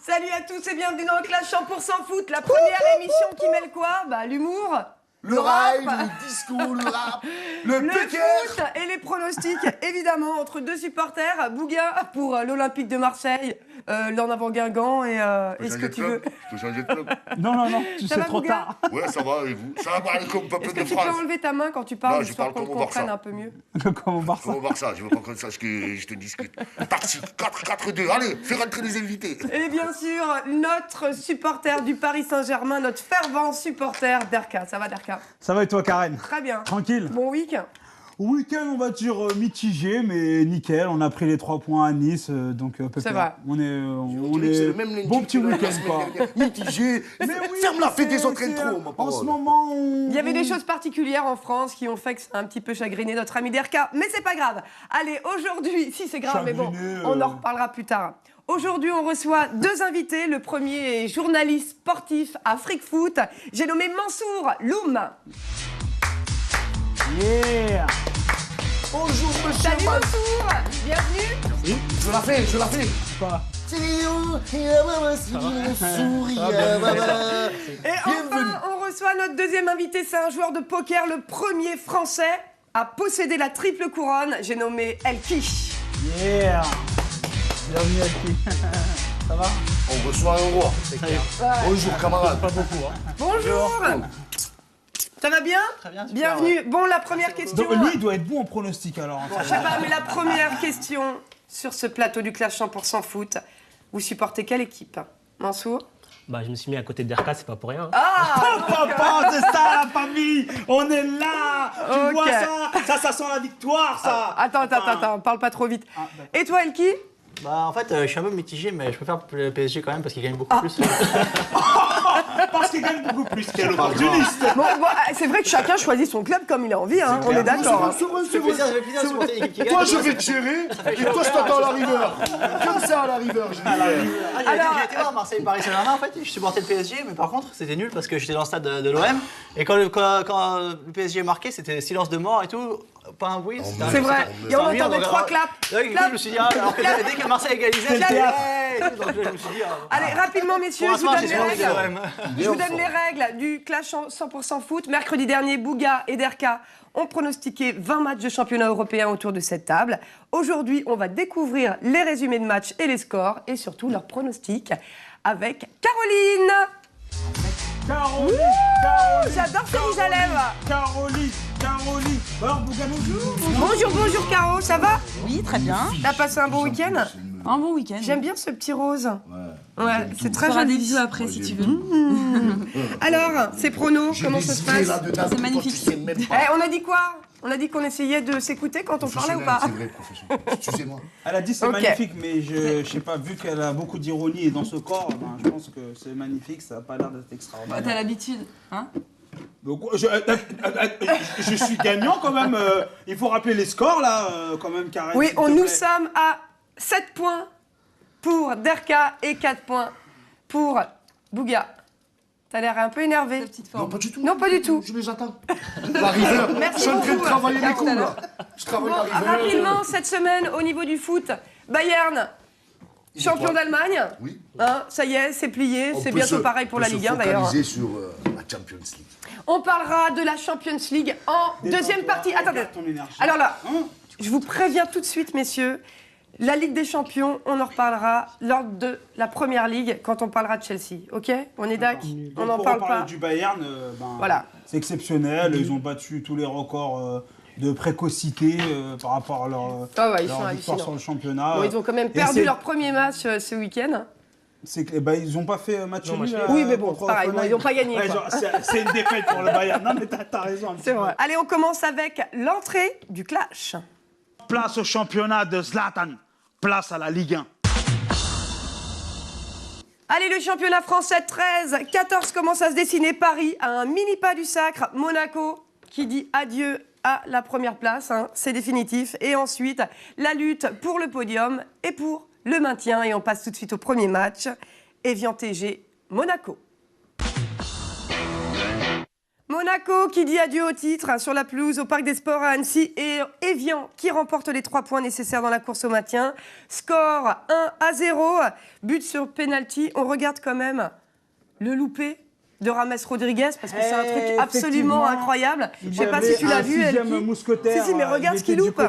Salut à tous et bienvenue dans le Clash 100% foot, la première émission qui mêle quoi? Bah l'humour, le rail, le discours, le rap, le foot et les pronostics, évidemment, entre deux supporters, Bouga pour l'Olympique de Marseille, l'en avant Guingamp et est-ce que tu veux... Je peux changer de club. Non, tu sais trop Bouga tard. Ouais, ça va, et vous? Ça va, comme peuple Est-ce de que tu peux France. enlever ta main quand tu parles, Non, je histoire parle qu'on comme au comprenne Barça. un peu mieux? Comment Barça. Comme au Barça, je veux pas qu'on sache que je te discute. Parti, 4-4-2, allez, fais rentrer les invités. Et bien sûr, notre supporter du Paris Saint-Germain, notre fervent supporter, Derka. Ça va, Derka? Ça va et toi, Karen? Très bien. Tranquille. Bon week. Week-end, on va dire mitigé, mais nickel. On a pris les 3 points à Nice, donc C'est vrai. on C'est est le même lundi bon petit que la week-end, semaine quoi. dernière. Mitigé. Mais oui, Ferme la fête des c'est- autres c'est, intros, ma En parole. ce moment, Il y avait des choses particulières en France qui ont fait que ça a un petit peu chagriné notre ami Derka, mais c'est pas grave. Allez, aujourd'hui, si c'est grave, mais bon, Chagriné, on en reparlera plus tard. Aujourd'hui, on reçoit deux invités. Le premier est journaliste sportif à Freak Foot. J'ai nommé Mansour Loum. Yeah. Bonjour, monsieur Salut Mal. Mansour, bienvenue. Je la fais. Quoi? Et enfin, on reçoit notre deuxième invité. C'est un joueur de poker, le premier français à posséder la triple couronne. J'ai nommé Elki. Yeah. Bienvenue à qui? Ça va? On reçoit un roi. Bonjour, camarade. Pas beaucoup, hein. Bonjour. Ça va bien? Très bien, super, Bienvenue. Bon, la première question. Donc, lui, il doit être bon en pronostic, alors. en fait. Je sais pas, mais la première question sur ce plateau du Clash 100% foot. Vous supportez quelle équipe? Mansour? Bah, je me suis mis à côté de Derka, c'est pas pour rien. Ah! Papa, c'est ça la famille. On est là. Tu Ok. vois ça? Ça sent la victoire, ça. Attends, parle pas trop vite. Et toi, Elki? Bah, en fait, je suis un peu mitigé, mais je préfère le PSG quand même parce qu'il gagne beaucoup plus. Parce qu'il gagne beaucoup plus. Quel opportuniste. Bon, c'est vrai que chacun choisit son club comme il a envie, hein. On est d'accord. hein. Ça fait plaisir de supporter l'équipe qui gagne. Toi, je vais te gérer, et toi, je t'attends à la river. Comme ça, à la river, je dis. Alors- J'ai été voir Marseille-Paris Saint-Germain, en fait, je supportais le PSG, mais par contre, c'était nul parce que j'étais dans le stade de l'OM. Et quand le PSG marquait, c'était silence de mort et tout, pas un bruit. c'était- C'est vrai. Et on ennuyant, entendait donc, 3 alors, claps. là, du coup, je me suis dit, alors que dès que Marseille égalisait, Quel théâtre. donc là, je me suis dit, Allez, rapidement, messieurs, pour je vous l'instant, donne j'ai les supporté règles. l'OM. Je vous donne les règles du Clash 100% foot. Mercredi dernier, Bouga et Derka ont pronostiqué 20 matchs de championnat européen autour de cette table. Aujourd'hui, on va découvrir les résumés de matchs et les scores et surtout leurs pronostics avec Caroline. Caroline. J'adore Jérusalem. Caroline. Alors, Bougano, Bonjour Caro, ça va? Oui, très bien. T'as passé un bon week-end? Un bon week-end. J'aime bien ce petit rose. Ouais, c'est très On fera des joli. bisous après si tu veux. Alors, ces pronos, comment ça se passe? C'est magnifique. On a dit quoi? On a dit qu'on essayait de s'écouter quand on parlait ou pas? C'est vrai, professionnel. Excusez-moi. Elle a dit c'est Ok. magnifique, mais je sais pas, vu qu'elle a beaucoup d'ironie dans ce corps, ben, je pense que c'est magnifique, ça n'a pas l'air d'être extraordinaire. T'as l'habitude, hein? Donc, je suis gagnant quand même. Il faut rappeler les scores là, quand même, Karen. Oui, s'il te nous plaît. sommes à 7 points pour Derka et 4 points pour Bouga. T'as l'air un peu énervé. Ta petite Non, forme. pas du tout. Non, pas du tout. Je les attends. La river. Merci Je suis en train de beaucoup. travailler les À tout coups, à là. l'heure. Je travaille Bon, la river. rapidement, cette semaine, au niveau du foot, Bayern, champion d'Allemagne. Oui. Hein, ça y est, c'est plié. On C'est peut bientôt se- pareil pour on la peut Ligue se 1 d'ailleurs. focaliser sur la Champions League. On parlera de la Champions League en deuxième partie. Attendez. Garde ton énergie. Alors là, Hein? je vous préviens tout de suite, messieurs. La Ligue des Champions, on en reparlera lors de la Première Ligue, quand on parlera de Chelsea. Ok? On est d'accord? On Donc, n'en pour parle reparler pas. du Bayern, ben, Voilà. c'est exceptionnel. Ils ont battu tous les records de précocité par rapport à leur, Ah ouais, ils leur sont victoire hallucinants. sur le championnat. Bon, ils ont quand même Et perdu c'est- leur premier match ce week-end. C'est que, bah, ils n'ont pas fait match Non, nul. match Oui, mais bon, contre pareil, Hoffenheim. ils n'ont pas gagné, Ouais, quoi. genre, c'est une défaite pour le Bayern. Non, mais t'as raison. un petit C'est peu. vrai. Allez, on commence avec l'entrée du clash. Place au championnat de Zlatan. Place à la Ligue 1. Allez, le championnat français 13-14 commence à se dessiner. Paris a un mini pas du sacre. Monaco qui dit adieu à la première place, hein, c'est définitif. Et ensuite, la lutte pour le podium et pour le maintien. Et on passe tout de suite au premier match. Evian TG, Monaco. Monaco qui dit adieu au titre sur la pelouse au Parc des Sports à Annecy et Evian qui remporte les 3 points nécessaires dans la course au maintien. Score 1-0, but sur penalty. On regarde quand même le loupé de Rames Rodriguez parce que c'est un truc absolument incroyable. Je ne sais pas si tu l'as vu, Elki. Mousquetaire. Si, mais regarde ce qu'il loupe.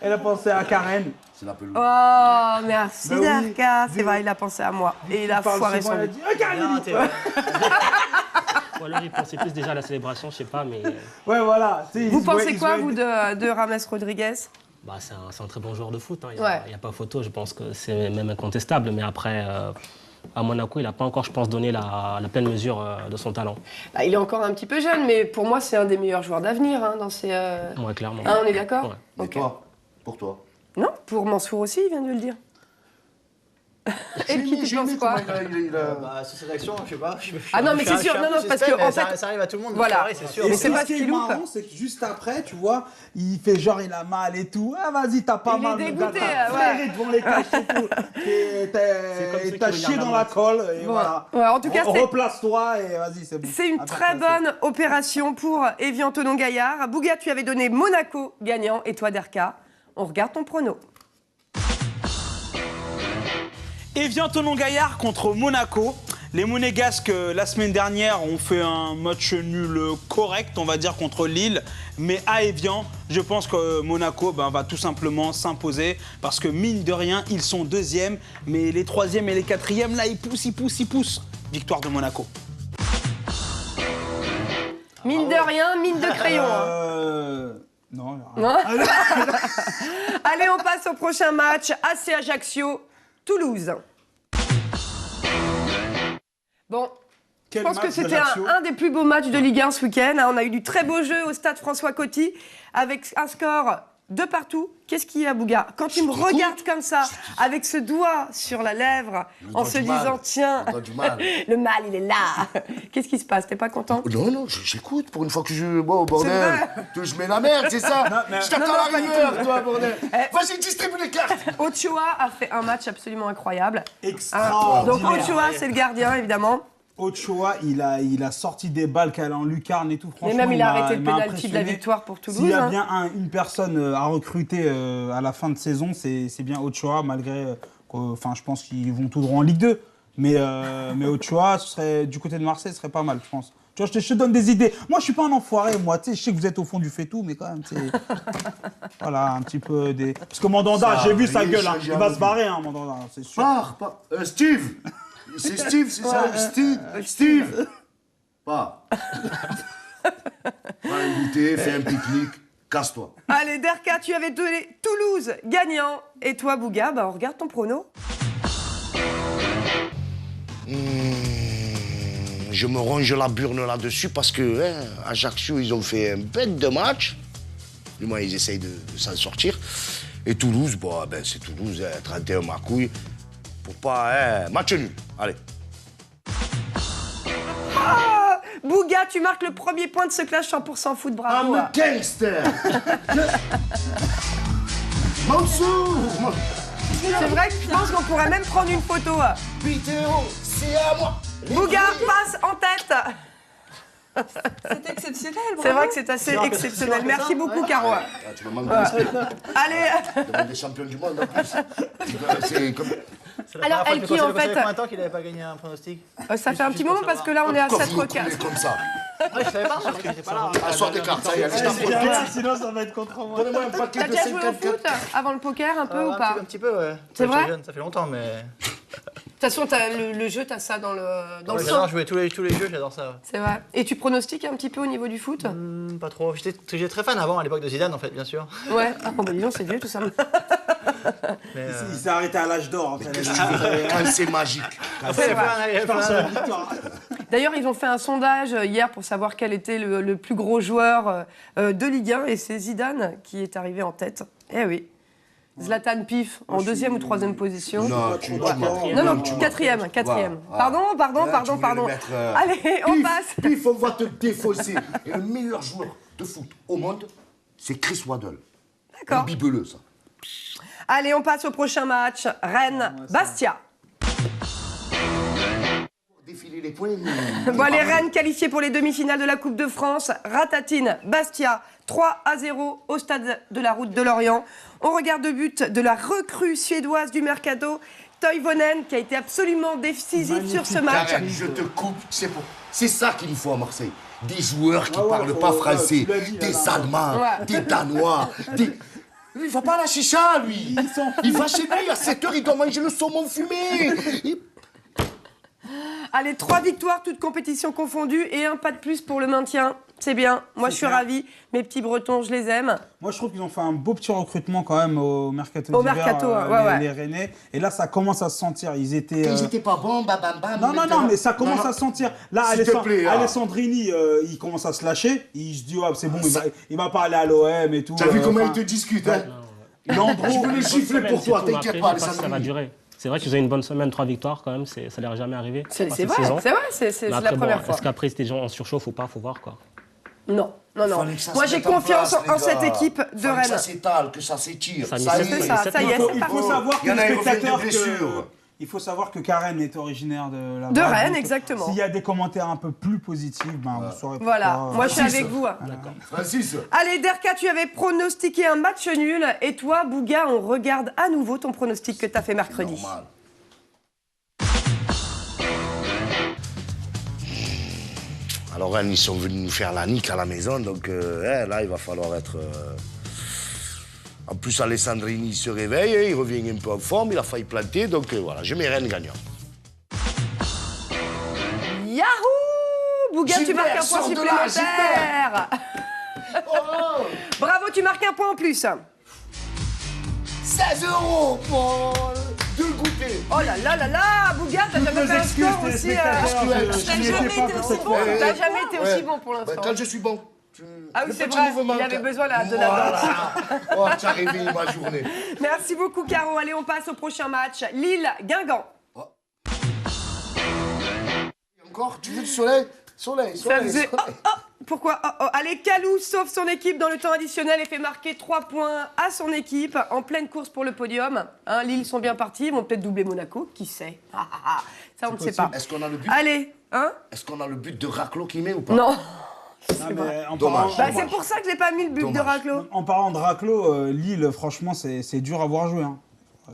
Elle a pensé à Karen. C'est la pelouse. Oh, merci Bah oui. Darka. C'est vrai, il a pensé à moi. Et il a foiré son Elle a but. dit Karen. Ou alors il pensait plus déjà à la célébration, je sais pas, mais Ouais, voilà. Tu sais, Vous ils se voient- pensez ils se quoi, voient- vous, de Rames Rodriguez? bah, c'est un très bon joueur de foot. Il n'y Ouais. a pas photo, je pense que c'est même incontestable. Mais après, à Monaco, il n'a pas encore, je pense, donné la pleine mesure de son talent. Bah, il est encore un petit peu jeune, mais pour moi, c'est un des meilleurs joueurs d'avenir hein, dans ces. Ouais, clairement. Ah, on est d'accord? Ouais. Et Ok. toi? Pour toi? Non, pour Mansour aussi, il vient de le dire. Et qui tu penses quoi? Bah, sur cette action, je sais pas. Ah non, mais c'est sûr, non, non, parce que, en fait- ça arrive à tout le monde. Voilà. Voilà, c'est sûr. Et Mais c'est c'est pas ce qui ce est qu'il loupe. marrant, c'est que juste après, tu vois, il fait genre il a mal et tout. Ah vas-y, t'as pas Il est mal. mon dégoûté, gars, t'as ouais. flairé devant les caches et tout. comme ceux qui T'as regardent chié la dans la montre. colle et Bon. voilà. Ouais, en tout cas, c'est- replace-toi et vas-y, c'est bon. C'est une Attaque, très là, bonne opération pour Evian Tonon-Gaillard. Bouga, tu avais donné Monaco gagnant et toi, Derka, on regarde ton prono. Evian Tonon-Gaillard contre Monaco. Les Monégasques, la semaine dernière, ont fait un match nul correct, on va dire, contre Lille. Mais à Evian, je pense que Monaco va tout simplement s'imposer. Parce que mine de rien, ils sont deuxièmes. Mais les troisièmes et les quatrièmes, là, ils poussent. Victoire de Monaco. Mine de rien, mine de crayon. Non, Non Allez, on passe au prochain match. AC Ajaccio, Toulouse. Bon, je pense que c'était un des plus beaux matchs de Ligue 1 ce week-end. On a eu du très beau jeu au stade François Coty avec un score de partout. Qu'est-ce qu'il y a, Bouga? Quand tu me regardes comme ça, avec ce doigt sur la lèvre, en se disant, tiens, le mal, il est là. Qu'est-ce qui se passe? T'es pas content? Non, non, j'écoute pour une fois que je. Bon, bordel. vrai. Je mets la merde, c'est ça? Je t'attends Non, à non, pas du l'arrivée, toi, bordel. Vas-y, distribue les cartes. Ochoa a fait un match absolument incroyable. Extraordinaire. Donc Ochoa, c'est le gardien, évidemment. Ochoa, il a sorti des balles qu'elle en lucarne et tout. Mais Franchement, même il a arrêté le m'a pénalty de la impressionné. victoire pour Toulouse. S'il y a hein. bien une personne à recruter à la fin de saison, c'est bien Ochoa, malgré je pense qu'ils vont tout droit en Ligue 2. Mais Ochoa, ce serait, du côté de Marseille, ce serait pas mal, je pense. Tu vois, je te donne des idées. Moi, je suis pas un enfoiré, moi. Tu sais, je sais que vous êtes au fond du fait-tout, mais quand même, tu sais. Voilà, un petit peu des. Parce que Mandanda, j'ai vu sa gueule, hein. Il va se barrer, hein, Mandanda, c'est sûr. Pars. Steve. C'est Steve, c'est ça? Steve. Pars. Va inviter, fais un pique-nique, casse-toi. Allez, Derka, tu avais donné Toulouse gagnant. Et toi, Bouga, on regarde ton prono. Je me ronge la burne là-dessus parce que Ajaccio, ils ont fait un bête de match. Du moins, ils essayent de s'en sortir. Et Toulouse, c'est Toulouse, 31 macouilles. Pour pas. Match nul. Allez. Bouga, tu marques le premier point de ce clash 100% foot, bravo. I'm a gangster. Mansour. C'est vrai que je pense qu'on pourrait même prendre une photo. Pitero, c'est à moi. Bouga passe en tête. C'est exceptionnel, bravo. C'est vrai que c'est assez exceptionnel. Merci beaucoup, Caro. Ah, tu me manques de respect. Allez, Devant des champions du monde en plus. C'est comme. alors Elki, en fait, combien de temps qu'il n'avait pas gagné un pronostic? ça fait un petit moment parce que là, on est à Quand 7 vous requins. coulez comme ça. Ouais, je savais pas, parce que j'étais pas là. À soir des cartes, ça y est, allez, je t'apprends. Sinon, ça va être contre moi. Donnez-moi un paquet T'as de déjà joué au 54 foot avant le poker un peu ou Un pas? petit peu, ouais. C'est Ouais, vrai j'étais jeune, ça fait longtemps, mais. De toute façon, le jeu, t'as ça dans le Ouais, sang. j'adore jouer tous les jeux, j'adore ça. Ouais. C'est vrai. Et tu pronostiques un petit peu au niveau du foot? Pas trop. J'étais très fan avant, à l'époque de Zidane, en fait, bien sûr. Ouais. Ah, bon, bah dis donc, c'est vieux tout ça. Mais, Il s'est arrêté à l'âge d'or. Quand c'est magique. C'est vrai. Je pense à la victoire. D'ailleurs, ils ont fait un sondage hier pour savoir quel était le plus gros joueur de Ligue 1 et c'est Zidane qui est arrivé en tête. Eh oui. Zlatan Pif en deuxième ou troisième position. Non, tu m'as. Non, quatrième. Voilà. Pardon. Allez, on passe. Pif, on va te défausser. Et le meilleur joueur de foot au monde, c'est Chris Waddle. D'accord. Un bibeleux, ça. Allez, on passe au prochain match. Rennes-Bastia. Défiler filer les points. Bon, les Rennes qualifiées pour les demi-finales de la Coupe de France. Ratatine, Bastia, 3-0 au stade de la Route de Lorient. On regarde le but de la recrue suédoise du Mercato, Toivonen, qui a été absolument décisif sur ce match. Karen, je te coupe, c'est ça qu'il nous faut à Marseille. Des joueurs qui parlent pas français, des Allemands, des Danois, des... Il va pas à la chicha, lui. Il va chez lui, à 7h, il doit manger le saumon fumé. Allez, 3 victoires, toutes compétitions confondues, et un pas de plus pour le maintien. C'est bien, moi je suis ravie. Mes petits Bretons, je les aime. Moi, je trouve qu'ils ont fait un beau petit recrutement quand même au Mercato Au d'hiver, Mercato, les Rennais. Et là, ça commence à se sentir. Ils étaient... Ils étaient pas bons, bam, bam, bam. Non, mais ça commence à se sentir. Là, S'il te plaît, Alessandrini, il commence à se lâcher. Il se dit, c'est bon, il va pas aller à l'OM et tout. T'as vu comment ils te discutent, hein? Landreau, Je veux le gifler pour toi, t'inquiète pas, Je sais pas si ça va durer. C'est vrai qu'ils ont une bonne semaine, 3 victoires quand même, ça leur est jamais arrivé. C'est cette vrai, saison. c'est Mais la après, première fois. Est-ce qu'après c'était gens en surchauffe ou pas, faut voir quoi. Non. Fallait que ça Moi se j'ai mette en confiance place, les en cette gars. équipe de Fallait que Rennes. ça s'étale, que ça s'étire. Ça Ça a y mis est. ça y est, c'est il faut parti. savoir Il y que en a, les ils reviennent de spectateurs blessure. il faut savoir que Karen est originaire de la De Rennes, exactement. S'il y a des commentaires un peu plus positifs, vous saurez Voilà, pourquoi. moi je suis avec vous. Francis, Allez, Derka, tu avais pronostiqué un match nul. Et toi, Bouga, on regarde à nouveau ton pronostic que tu as fait mercredi. normal. Alors Rennes, ils sont venus nous faire la nique à la maison, donc là, il va falloir être... En plus, Alessandrini se réveille, il revient un peu en forme, il a failli planter, donc voilà, je mets Rennes gagnant. Yahoo! Bouga, tu Gilbert, marques un point sors de là, supplémentaire. Bravo, tu marques un point en plus. 16 € pour 2 goûters. Oh là là là là, Bouga, t'as jamais fait un score aussi... T'as jamais été aussi bon. T'as jamais été aussi bon pour l'instant. Quand je suis bon. Ah oui, Le c'est petit vrai, mouvement, il avait t'as- besoin de la Voilà. Oh, tu as réveillé ma journée. Merci beaucoup, Caro. Allez, on passe au prochain match. Lille-Guingamp. Encore, tu veux du soleil? Soleil. Ça faisait... Pourquoi Allez, Kalou sauve son équipe dans le temps additionnel et fait marquer 3 points à son équipe en pleine course pour le podium. Hein, Lille sont bien partis, ils vont peut-être doubler Monaco, qui sait. Ça, on ne sait pas. Est-ce qu'on a le but? Allez, hein? Est-ce qu'on a le but de Raclo qui met ou pas? Non. Dommage. Bah, c'est pour ça que je n'ai pas mis le but de Dommage. Raclo. En parlant de Raclo, Lille, franchement, c'est dur à voir jouer. Hein.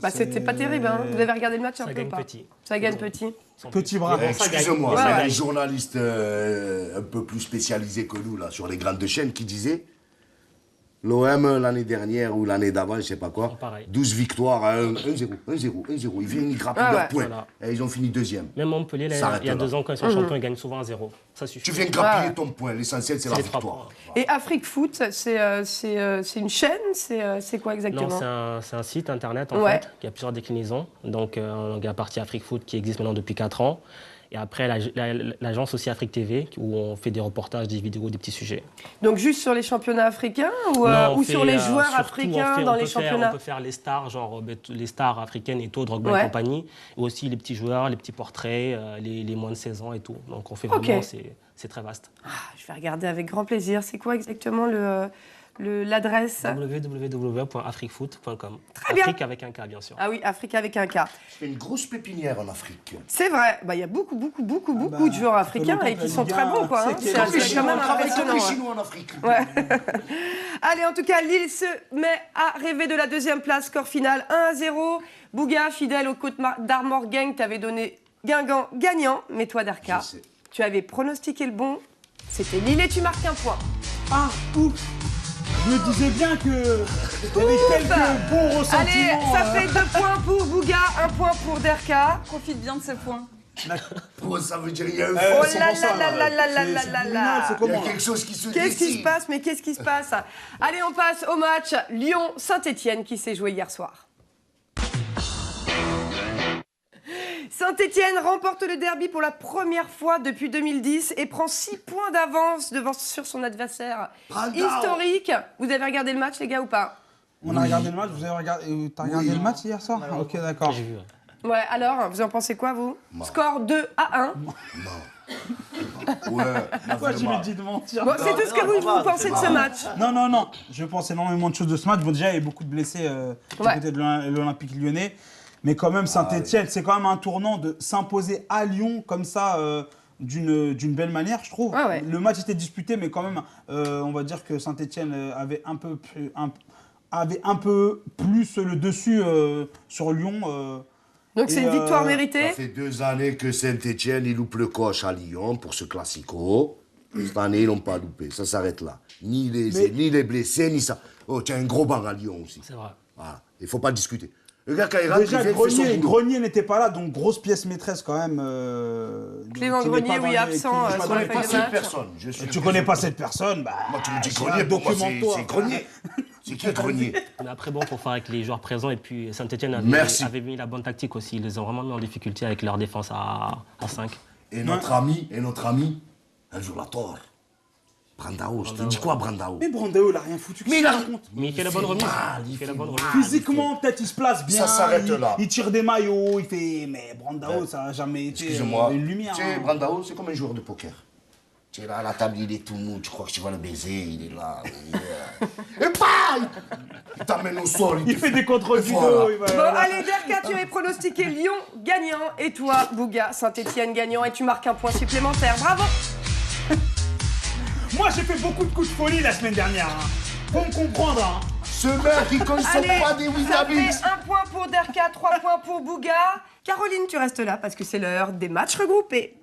Bah, c'était pas terrible, hein. Vous avez regardé le match un Ça peu gagne ou pas? petit. Ça gagne petit. Petit bras. Excusez-moi, Ouais, il y a ouais. des journalistes un peu plus spécialisés que nous, là, sur les grandes chaînes, qui disaient l'OM, l'année dernière ou l'année d'avant, je sais pas quoi, Pareil. 12 victoires à 1-0. Ils viennent, ils grappillent Ah ouais. leurs points. Voilà. Et ils ont fini deuxième. Même Montpellier, là, S'arrête il y a là. 2 ans, quand ils sont champions, ils gagnent souvent à 0. Ça suffit. Tu viens grappiller ton point. L'essentiel, c'est la les 3 victoire. points. Et Afrique Foot, c'est une chaîne? C'est quoi exactement? Non, c'est un site internet en Ouais. fait, qui a plusieurs déclinaisons. Donc, il y a la partie Afrique Foot qui existe maintenant depuis 4 ans. Et après, l'agence aussi Afrique TV, où on fait des reportages, des vidéos, des petits sujets. Donc juste sur les championnats africains ou, Non, on ou fait, sur les joueurs surtout, africains on dans peut les championnats? On peut faire les stars, genre les stars africaines et tout, Drogba Ouais. et compagnie. Et aussi les petits joueurs, les petits portraits, les moins de 16 ans et tout. Donc on fait Ok. vraiment, c'est très vaste. Ah, je vais regarder avec grand plaisir. C'est quoi exactement l'adresse? www.afriquefoot.com. Très bien. Afrique avec un K, bien sûr. Ah oui, Afrique avec un K. C'est une grosse pépinière en Afrique. C'est vrai. Bah, il y a beaucoup de joueurs africains longtemps et que qui la sont Ligue très 1, bons, quoi. Hein. c'est C'est quand même on travaille impressionnant. comme les hein. Chinois en Afrique. Ouais. Allez, en tout cas, Lille se met à rêver de la deuxième place. Score final 1-0. Bouga, fidèle au Côte d'Armor Gang, t'avais donné Guingamp gagnant. Mais toi, Darka, Je sais. tu avais pronostiqué le bon. C'était Lille et tu marques un point. Ah, ouf. Je me disais bien que il y avait quelques bons ressentiments. Allez, ça fait 2 points pour Bouga, 1 point pour Derka. Profite bien de ce point. Oh, ça veut dire qu'il y a un Oh c'est là pour ça, là là là là là c'est là subliminal, là. c'est Il y a comment quelque chose qui se Qu'est-ce qui se dessine. passe? Mais qu'est-ce qui se passe? Allez, on passe au match Lyon-Saint-Étienne qui s'est joué hier soir. Saint-Étienne remporte le derby pour la première fois depuis 2010 et prend 6 points d'avance sur son adversaire Bravo. historique. Vous avez regardé le match, les gars, ou pas? On a regardé le match, vous avez regardé, t'as regardé le match hier soir? Ok, d'accord. J'ai vu. Ouais, alors, vous en pensez quoi, vous? Score 2-1. Ouais, Pourquoi tu lui dis de mentir? Bon, c'est tout ce que vous pensez de ce match. Non. Je pense énormément de choses de ce match. Bon, déjà, il y a eu beaucoup de blessés du Ouais. côté de l'Olympique lyonnais. Mais quand même, Saint-Etienne, c'est quand même un tournant de s'imposer à Lyon comme ça, d'une belle manière, je trouve. Ouais, ouais. Le match était disputé, mais quand même, on va dire que Saint-Etienne avait un peu plus le dessus sur Lyon. Donc c'est une victoire méritée. Ça fait 2 années que Saint-Etienne, il loupe le coche à Lyon pour ce classico. Cette année, ils n'ont pas loupé. Ça s'arrête là. Ni les blessés, ni ça. Oh, tu as un gros banc à Lyon aussi. C'est vrai. Voilà. Il ne faut pas discuter. Le gars, quand il rentre, Déjà, il vient, il fait son boulot. Grenier n'était pas là, donc grosse pièce maîtresse quand même. Clément qui n'est Grenier, pas oui, dans les- absent, qui- Je ne sur la connais feuille pas de cette match. personne. Je suis Tu connais pas cette personne, bah. Moi, tu me dis c'est Grenier, un pour moi, document-toi. c'est Grenier. C'est qui Grenier? Mais après, bon, il faut faire avec les joueurs présents. Et puis, Saint-Etienne Merci. avait mis la bonne tactique aussi. Ils les ont vraiment mis en difficulté avec leur défense à 5. Et notre ami, un jour la tort. Brandao, je te dis quoi, Brandao? Mais Brandao, il a rien foutu. Mais il a- raconte. Mais il fait la bonne remise. mal, Il fait la bonne remise. Physiquement, peut-être il se place bien. Ça s'arrête il, là. Il tire des maillots, il fait. Mais Brandao, ça n'a jamais été Excuse-moi. une lumière. Tu sais, hein. Brandao, c'est comme un joueur de poker. Tu es là à la table, il est tout mou, tu crois que tu vas le baiser, il est là. Et bam! Il t'amène au sol. Il fait des contrôles du Voilà. dos. il va- Bon, allez, Derka, tu avais pronostiqué Lyon gagnant. Et toi, Bouga, Saint-Etienne gagnant. Et tu marques un point supplémentaire. Bravo. Moi, j'ai fait beaucoup de coups de folie la semaine dernière. Hein. Faut me comprendre. Hein. Ce mec, il consomme Allez, pas des ça Weetabix. fait 1 point pour Derka, 3 points pour Bouga. Caroline, tu restes là parce que c'est l'heure des matchs regroupés.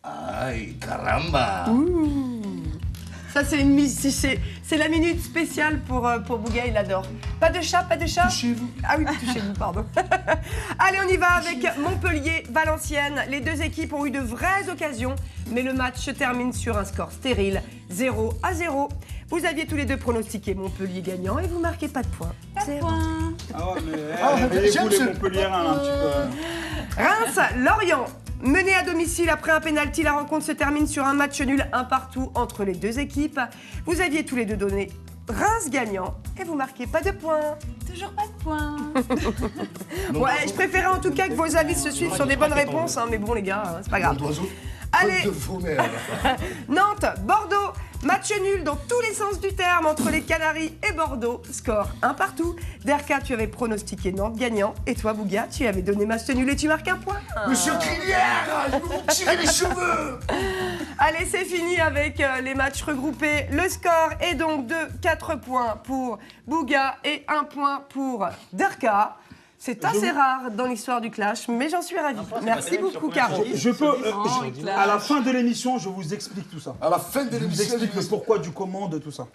Aïe, caramba. Ça, c'est la minute spéciale pour Bouga, il adore. Pas de chat, pas de chat. Touchez-vous. Ah oui, touchez-vous, pardon. Allez, on y va avec Montpellier-Valenciennes. Les deux équipes ont eu de vraies occasions, mais le match se termine sur un score stérile, 0-0. Vous aviez tous les deux pronostiqué Montpellier gagnant et vous marquez pas de points. Zéro. Ah ouais, mais j'aime réveillez-vous les ce- Montpelliérains un petit peu. Reims-Lorient. Mené à domicile après un pénalty, la rencontre se termine sur un match nul, un partout entre les deux équipes. Vous aviez tous les deux donné Reims gagnant et vous marquez pas de points. Toujours pas de points. Ouais, je préférais en tout cas que vos avis se suivent sur des bonnes réponses, hein, mais bon les gars, c'est pas grave. D'oiseau. Allez. De faux merde. Nantes, Bordeaux, match nul dans tous les sens du terme entre les Canaries et Bordeaux. Score un partout. Derka, tu avais pronostiqué Nantes gagnant. Et toi, Bouga, tu avais donné match nul et tu marques un point. Monsieur Crinière, je vais vous tirer les cheveux. Allez, c'est fini avec les matchs regroupés. Le score est donc de 4 points pour Bouga et 1 point pour Derka. C'est assez rare dans l'histoire du clash, mais j'en suis ravie. Merci beaucoup, Caro. Je peux, classe. à la fin de l'émission, je vous explique tout ça. À la fin de Je vous l'émission, explique le pourquoi du comment de tout ça.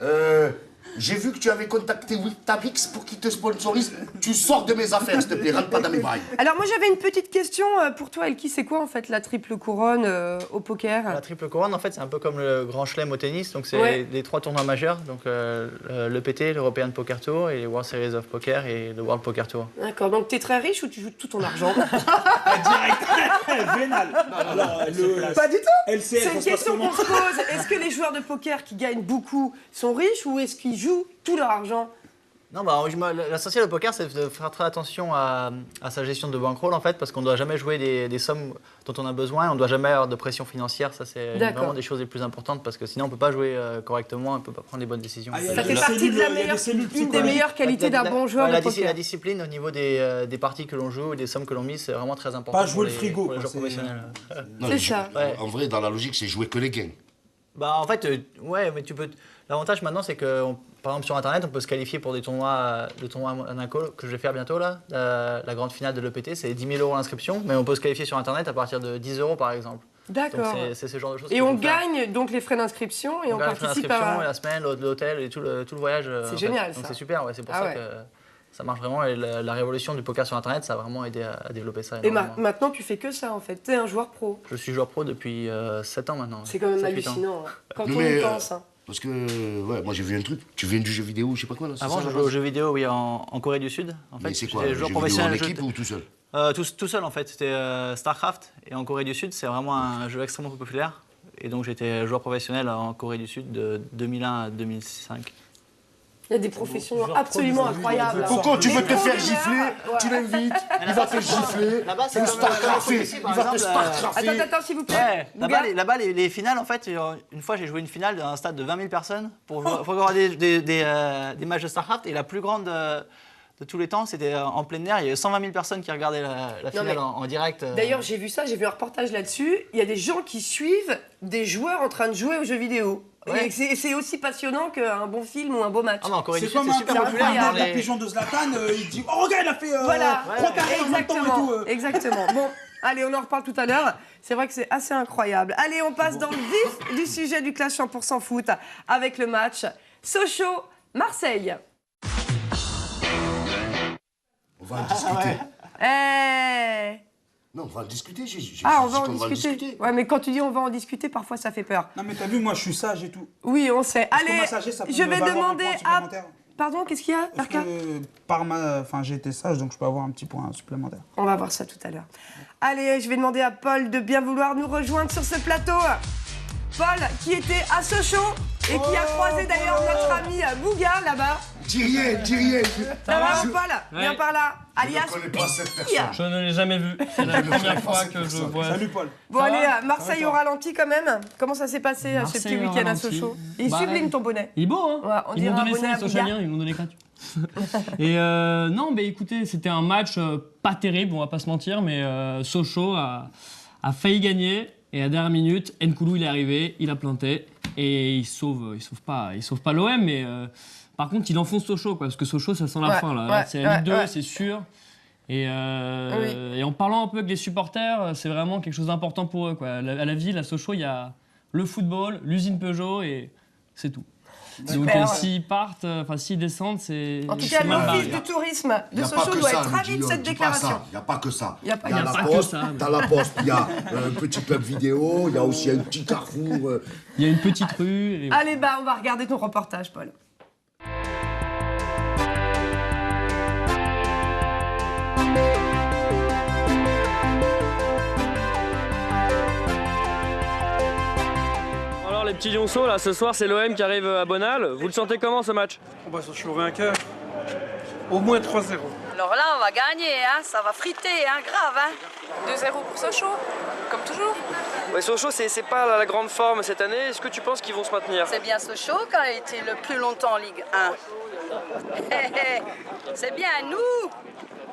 j'ai vu que tu avais contacté Weetabix pour qu'il te sponsorise. Tu sors de mes affaires, s'il te plaît, rentre pas dans mes bails. Alors moi j'avais une petite question pour toi, Elki, c'est quoi en fait la triple couronne au poker? La triple couronne, en fait, c'est un peu comme le Grand Chelem au tennis. Donc, c'est Ouais. les 3 tournois majeurs. Donc, l'EPT, l'European Poker Tour, et les World Series of Poker et le World Poker Tour. D'accord, donc t'es très riche ou tu joues tout ton argent? Vénal. Alors, Pas du tout. LCL, C'est ça une se passe question comment qu'on se pose. Est-ce que les joueurs de poker qui gagnent beaucoup sont riches ou est-ce qu'ils jouent tout leur argent? Non, bah, l'essentiel au poker, c'est de faire très attention à sa gestion de bankroll, en fait, parce qu'on ne doit jamais jouer des sommes dont on a besoin, on ne doit jamais avoir de pression financière. Ça, c'est D'accord. vraiment des choses les plus importantes, parce que sinon, on ne peut pas jouer correctement, on ne peut pas prendre les bonnes décisions. Ah, il y a Ça fait des partie de cellules- la il y a des meilleure, cellules une des psychologiques. meilleures qualités d'un bon joueur de la poker. discipline au niveau des parties que l'on joue et des sommes que l'on mise, c'est vraiment très important. Pas jouer pour le les- frigo, pour les quoi, joueurs professionnels. Non, C'est mais ça. Ouais. En vrai, dans la logique, c'est jouer que les gains. Bah en fait, ouais, mais tu peux. L'avantage maintenant, c'est que par exemple sur Internet, on peut se qualifier pour des tournois, le tournoi Monaco que je vais faire bientôt là, la grande finale de l'EPT, c'est 10 000 € l'inscription, mais on peut se qualifier sur Internet à partir de 10 € par exemple. Donc D'accord. c'est ce genre de choses. Et qu'il on faut faire. gagne donc les frais d'inscription et on gagne les frais participe d'inscription, à... la semaine, l'hôtel et tout le voyage. C'est en génial, fait. Donc ça. c'est super, ouais, c'est pour Ah ça ouais. que ça marche vraiment et la révolution du poker sur Internet, ça a vraiment aidé à développer ça. Et énormément. maintenant tu fais que ça en fait, t'es un joueur pro. Je suis joueur pro depuis 7 ans maintenant. C'est quand même 7-8 ans. hallucinant hein, quand Non, on mais, y pense. Hein. Parce que, ouais, moi j'ai vu un truc. Tu viens du jeu vidéo, je sais pas quoi là. c'est Avant, ça, je la jouais aux base jeux vidéo, oui, en Corée du Sud. En Mais fait, c'est quoi? j'étais Jeu joueur vidéo en professionnel. équipe ou tout seul? Tout seul en fait, c'était StarCraft et en Corée du Sud c'est vraiment un jeu extrêmement populaire et donc j'étais joueur professionnel en Corée du Sud de 2001 à 2005. Il y a des professions absolument incroyables. Coco, tu veux te faire Ouais. gifler? Tu l'invites, il va te gifler. Là-bas, c'est Le comme StarCraft, ici, il par va te exemple, StarCrafter. Attends, s'il vous plaît. Ouais, Bouga. là-bas les finales en fait, une fois j'ai joué une finale dans un stade de 20 000 personnes pour regarder des matchs de StarCraft et la plus grande de tous les temps. C'était en plein air. Il y avait 120 000 personnes qui regardaient la finale mais- en direct. D'ailleurs, j'ai vu ça, j'ai vu un reportage là-dessus. Il y a des gens qui suivent des joueurs en train de jouer aux jeux vidéo. Ouais. Et c'est aussi passionnant qu'un bon film ou un beau match. Ah, mais en Corée C'est du Sud, comme c'est un super c'est populaire. incroyable. dans la les- pigeon de Zlatan, il dit oh regarde il a fait Voilà, 3 carrés en même temps et exactement. tout. Exactement. Bon, allez, on en reparle tout à l'heure. C'est vrai que c'est assez incroyable. Allez, on passe dans le vif du sujet du clash 100% foot avec le match Sochaux-Marseille. On va en discuter. Eh Non, on va en discuter. Ah, on va dit en qu'on discuter. Ouais, mais quand tu dis on va en discuter, parfois ça fait peur. Non mais t'as vu moi je suis sage et tout. Oui, on sait. Est-ce que Allez, ma sagesse, ça peut je me vais valoir un demander point à... supplémentaire Pardon, qu'est-ce qu'il y a, Est-ce Darka que enfin j'ai été sage donc je peux avoir un petit point supplémentaire. On va voir ça tout à l'heure. Allez, je vais demander à Paul de bien vouloir nous rejoindre sur ce plateau. Paul, qui était à Sochaux et qui a croisé d'ailleurs notre ami Bouga là-bas. Dis rien. Ça va, Paul Viens par là. Alias Je ne connais pas cette Pille. personne. Je ne l'ai jamais vu. C'est la première fois que je vois. Salut Paul. Bon, Ça allez, va Marseille au ralenti quand même. Comment ça s'est passé ce Marseille petit au week-end à ralenti. Sochaux? Il est Bah, sublime ton bonnet. Il est beau, hein Ouais, on Ils dirait m'ont un donné bonnet ça, à les Bouga. Socialiens, ils m'ont donné gratuit. Et non, mais écoutez, c'était un match pas terrible, on va pas se mentir, mais Sochaux a failli gagner. Et à la dernière minute, Nkoulou, il est arrivé, il a planté. Et il sauve pas l'OM, mais par contre, il enfonce Sochaux, quoi, parce que Sochaux, ça sent la Ouais, fin, là. ouais, C'est la Ligue 2, ouais. c'est sûr. Et Oui. en parlant un peu avec les supporters, c'est vraiment quelque chose d'important pour eux, quoi. À la ville, à Sochaux, il y a le football, l'usine Peugeot, et c'est tout. Donc s'ils partent, s'ils descendent, c'est... En tout cas, c'est mal barré. l'office du tourisme Il de n'y a pas Sochaux que doit ça, être ravi de Guillaume, cette dis pas déclaration. ça. Il n'y a pas que ça. Il y a pas- Il y a pas la que poste, ça, mais- t'as la poste, il y a un petit club vidéo, il y a aussi un petit carrefour. Il y a une petite rue. Et... Allez, bah, on va regarder ton reportage, Paul. Alors les petits lionceaux, là, ce soir c'est l'OM qui arrive à Bonal. Vous le sentez comment ce match? On va Sochaux vainqueur. Au moins 3-0. Alors là, on va gagner, hein. Ça va friter, hein, grave. Hein. 2-0 pour Sochaux, comme toujours. Ouais, Sochaux, c'est pas la grande forme cette année. Est-ce que tu penses qu'ils vont se maintenir? C'est bien Sochaux qui a été le plus longtemps en Ligue 1. C'est bien nous.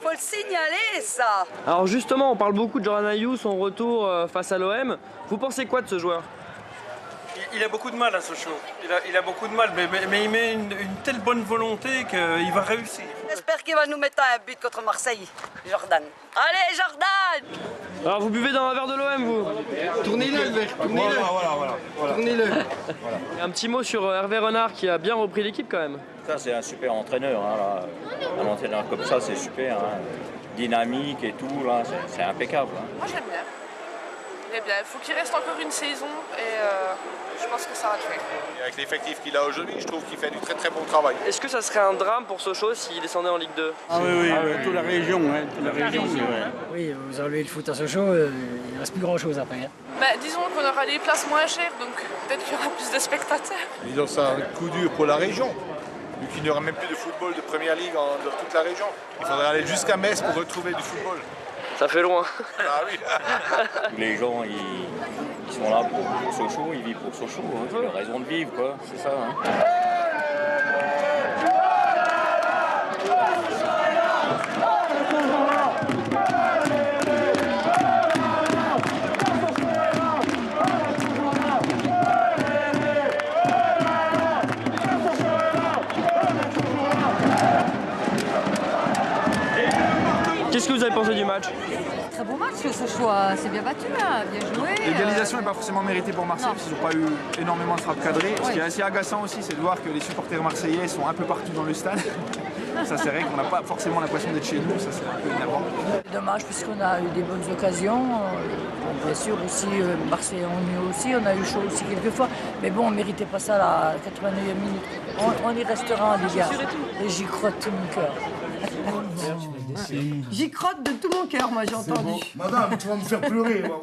Faut le signaler, ça. Alors justement, on parle beaucoup de Jordan Ayew, son retour face à l'OM. Vous pensez quoi de ce joueur? Il a beaucoup de mal à Sochaux. Il a beaucoup de mal, mais il met une telle bonne volonté qu'il va réussir. J'espère qu'il va nous mettre un but contre Marseille, Jordan. Allez, Jordan! Alors vous buvez dans un verre de l'OM, vous? Tournez-le le verre, tournez-le. Voilà. Tournez-le. Et un petit mot sur Hervé Renard qui a bien repris l'équipe quand même. Ça, c'est un super entraîneur. Hein, là. Un entraîneur comme ça, c'est super. Hein. Dynamique et tout, là, c'est impeccable. Hein. Moi, j'aime bien. Il est bien. Il faut qu'il reste encore une saison et je pense que ça va le faire. Et avec l'effectif qu'il a aujourd'hui, je trouve qu'il fait du très très bon travail. Est-ce que ça serait un drame pour Sochaux s'il descendait en Ligue 2? Ah oui, toute la région. Hein, toute la région. Oui, vous enlevez le foot à Sochaux, il ne reste plus grand-chose après. Hein. Bah, disons qu'on aura des places moins chères, donc peut-être qu'il y aura plus de spectateurs. Disons que c'est un coup dur pour la région. Vu qu'il n'y aura même plus de football de première ligue dans toute la région. Il faudrait aller jusqu'à Metz pour retrouver du football. Ça fait loin. Ah oui. Les gens, ils sont là pour Sochaux, ils vivent pour Sochaux. Hein. C'est leur raison de vivre, quoi. C'est ça. Hein. Qu'est-ce que vous avez pensé du match? Très beau match, Sochaux s'est bien battu, hein, bien joué. L'égalisation n'est pas forcément méritée pour Marseille, parce qu'ils n'ont pas eu énormément de frappes cadrées. Ce qui est assez agaçant aussi, c'est de voir que les supporters marseillais sont un peu partout dans le stade. Ça, c'est vrai qu'on n'a pas forcément l'impression d'être chez nous, ça c'est un peu énervant. Dommage, puisqu'on a eu des bonnes occasions. Bon, bien sûr, aussi, Marseille en eu aussi, on a eu chaud aussi quelques fois. Mais bon, on ne méritait pas ça à la 89e minute. On y restera, les gars. Et j'y crotte tout mon cœur. J'y crotte de tout mon cœur, moi, j'ai entendu. Bon. Madame, tu vas me faire pleurer, maman.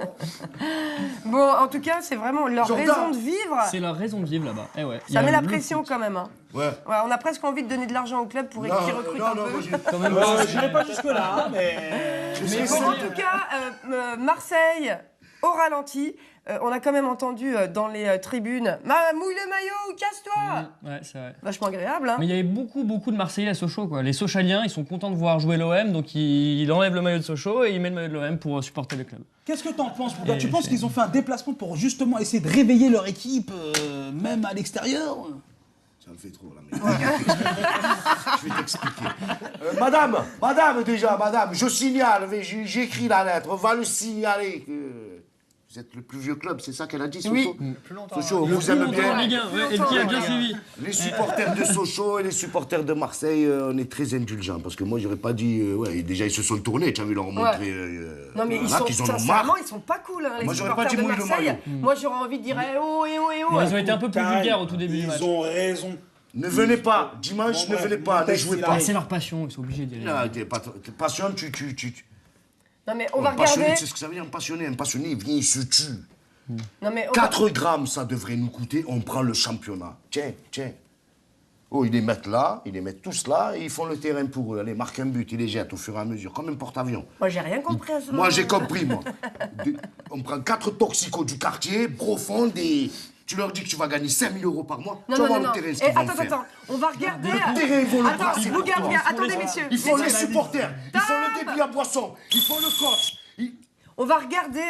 Bon, en tout cas, c'est vraiment leur Jordan. raison de vivre. C'est leur raison de vivre là-bas. Eh ouais. Il y Ça a met la le pression foot. quand même. Hein. Ouais. Ouais, on a presque envie de donner de l'argent au club pour qu'ils recrutent un peu. moi, j'ai... Quand même, J'irai pas jusque là, mais. Bon, en tout cas, Marseille, au ralenti. On a quand même entendu dans les tribunes « Mouille le maillot, casse-toi !» Ouais, c'est vrai. Vachement agréable. Hein. Mais il y avait beaucoup de Marseillais à Sochaux, quoi. Les Sochaliens, ils sont contents de voir jouer l'OM, donc il enlève le maillot de Sochaux et il met le maillot de l'OM pour supporter le club. Qu'est-ce que tu en penses, Bouga? Tu penses qu'ils ont fait un déplacement pour justement essayer de réveiller leur équipe, même à l'extérieur? Ça me fait trop, là. Mais... Je vais t'expliquer. Madame, je signale, j'écris la lettre, on va le signaler que... Vous êtes le plus vieux club, c'est ça qu'elle a dit, Sochaux? Oui. Plus longtemps. Sochaux, vous aime bien. Et qui a bien suivi. Les supporters de Sochaux et les supporters de Marseille, on est très indulgents. Parce que moi, j'aurais pas dit... ouais, déjà, ils se sont tournés, tu as vu leur montrer... non, mais voilà, ils sont pas cool, hein, les moi, j'aurais pas supporters dit de mouille le Marseille. maillot. Moi, j'aurais envie de dire « Eh oh, eh oh, eh oh !» Ils ont été un peu plus vulgaires au tout début du match. Ils ont raison. Ne venez pas, dimanche, ne venez pas, ne jouez pas. C'est leur passion, ils sont obligés d'y aller. T'es passionné, tu... Non, mais on va passionné, regarder... c'est ce que ça veut dire, un passionné, il vient, il se tue. Non, mais 4 grammes, ça devrait nous coûter, on prend le championnat. Tiens. Oh, ils les mettent là, ils les mettent tous là, et ils font le terrain pour eux. Allez, marque un but, ils les jettent au fur et à mesure, comme un porte-avions. Moi, j'ai rien compris à ce moment. Moi, j'ai compris, moi. On prend 4 toxicos du quartier, profonds, tu leur dis que tu vas gagner 5 000 € par mois. Non, tu vas non, voir non. le terrain, ce qu'ils vont faire. Attends, on va regarder... Le terrain, ils vont le Attends, brasser pour toi. attendez, messieurs. Ils font les supporters, ils font le débit à boisson, ils font le coach. On va regarder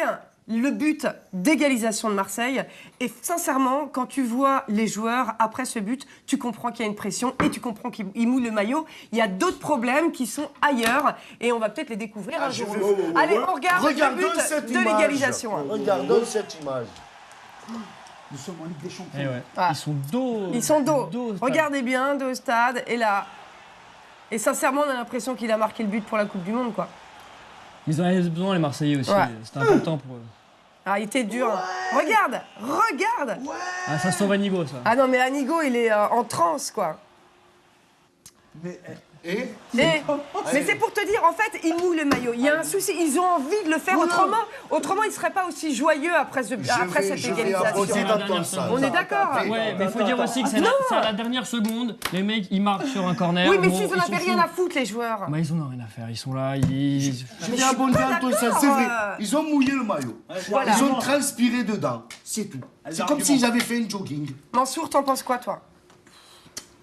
le but d'égalisation de Marseille. Et sincèrement, quand tu vois les joueurs après ce but, tu comprends qu'il y a une pression et tu comprends qu'ils mouillent le maillot. Il y a d'autres problèmes qui sont ailleurs et on va peut-être les découvrir un jour. Allez, on regarde le but de l'égalisation. Regardons cette image. Nous sommes en Ligue des Champions. Eh ouais. Ah. Ils sont dos. Regardez bien, dos au stade. Et là. Et sincèrement, on a l'impression qu'il a marqué le but pour la Coupe du Monde, quoi. Ils en avaient besoin, les Marseillais aussi. Ouais. C'était important pour eux. Ah, il était dur. Regarde. Ah, ça sauve Anigo, ça. Ah non, mais Anigo, il est en transe, quoi. Mais c'est pour te dire, en fait, ils mouillent le maillot. Il y a un souci, ils ont envie de le faire autrement. Autrement, ils ne seraient pas aussi joyeux après cette égalisation. On est d'accord. Ouais, mais il faut dire aussi que c'est à la dernière seconde. Les mecs, ils marquent sur un corner. Oui, mais s'ils n'en avaient rien à foutre, les joueurs. Bah, ils en ont rien à faire. Ils sont là, Je viens abonder à toi, ça, c'est vrai. Ils ont mouillé le maillot. Voilà. Ils ont transpiré dedans. C'est tout. C'est comme s'ils avaient fait un jogging. Mansour, t'en penses quoi, toi?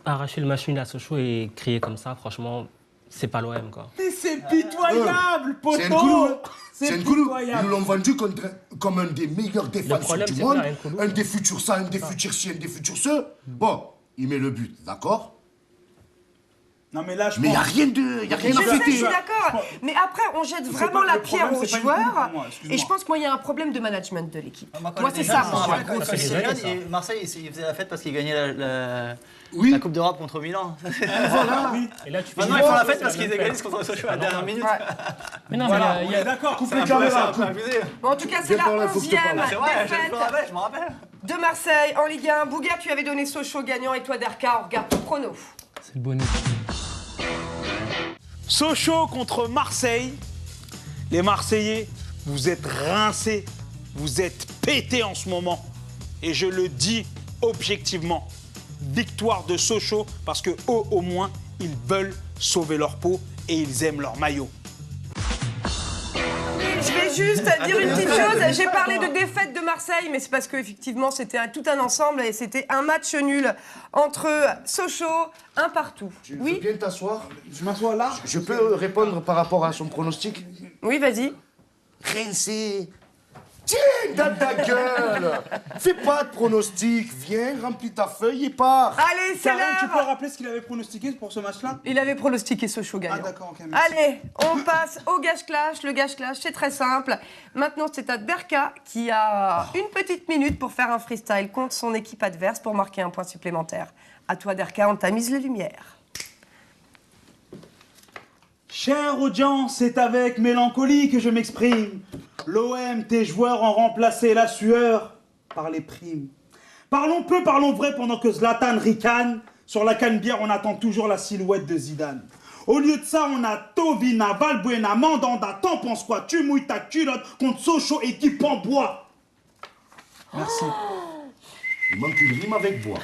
Arracher le match nul à Sochaux et crier comme ça, franchement, c'est pas l'OM, quoi. Mais c'est pitoyable, poteau. C'est Nkoulou. Ils nous l'ont vendu comme un des meilleurs défenseurs du monde. Un des futurs ça, un des futurs ci, un des futurs ce. Bon, il met le but, d'accord? Non, mais là, il n'y a rien à fêter. Je suis d'accord. Mais après, on jette vraiment la pierre aux joueurs. Et je pense qu'il y a un problème de management de l'équipe. Moi, c'est ça. Marseille, ils faisaient la fête parce qu'ils gagnaient la Coupe d'Europe contre Milan. Voilà. Et là, tu Maintenant, ils font la fête parce qu'ils égalisent contre Sochaux à la dernière minute. Mais non, voilà, mais d'accord, coupe les caméras. Bon, en tout cas, c'est la 11e défaite je m'en rappelle. De Marseille en Ligue 1. Bouga, tu avais donné Sochaux gagnant et toi, Derka, on regarde ton chrono. c'est le bonnet. Sochaux contre Marseille. Les Marseillais, vous êtes rincés, vous êtes pétés en ce moment. Et je le dis objectivement. Victoire de Sochaux parce que eux, au moins, ils veulent sauver leur peau et ils aiment leur maillot. Je vais juste dire une petite chose. J'ai parlé de défaite de Marseille, mais c'est parce qu'effectivement, c'était tout un ensemble et c'était un match nul entre Sochaux, un partout. Tu veux bien t'asseoir? Je m'assois là. Je peux répondre par rapport à son pronostic? Oui, vas-y. Rincé. Tiens, dans ta gueule. Fais pas de pronostic. Viens, remplis ta feuille et pars. Allez, c'est Karim, tu peux l'heure. rappeler ce qu'il avait pronostiqué pour ce match-là? Il avait pronostiqué Sochaux gagnant. Ah d'accord, ok, merci. Allez, on passe au Gage Clash. Le Gage Clash, c'est très simple. Maintenant, c'est à Derka qui a une petite minute pour faire un freestyle contre son équipe adverse pour marquer un point supplémentaire. À toi, Derka, on tamise les lumières. Chère audience, c'est avec mélancolie que je m'exprime. L'OM, tes joueurs ont remplacé la sueur par les primes. Parlons peu, parlons vrai pendant que Zlatan ricane. Sur la canne-bière, on attend toujours la silhouette de Zidane. Au lieu de ça, on a Tovina, Valbuena, Mandanda. T'en penses quoi? Tu mouilles ta culotte contre Sochaux, équipe en bois. Merci. Il manque une rime avec bois.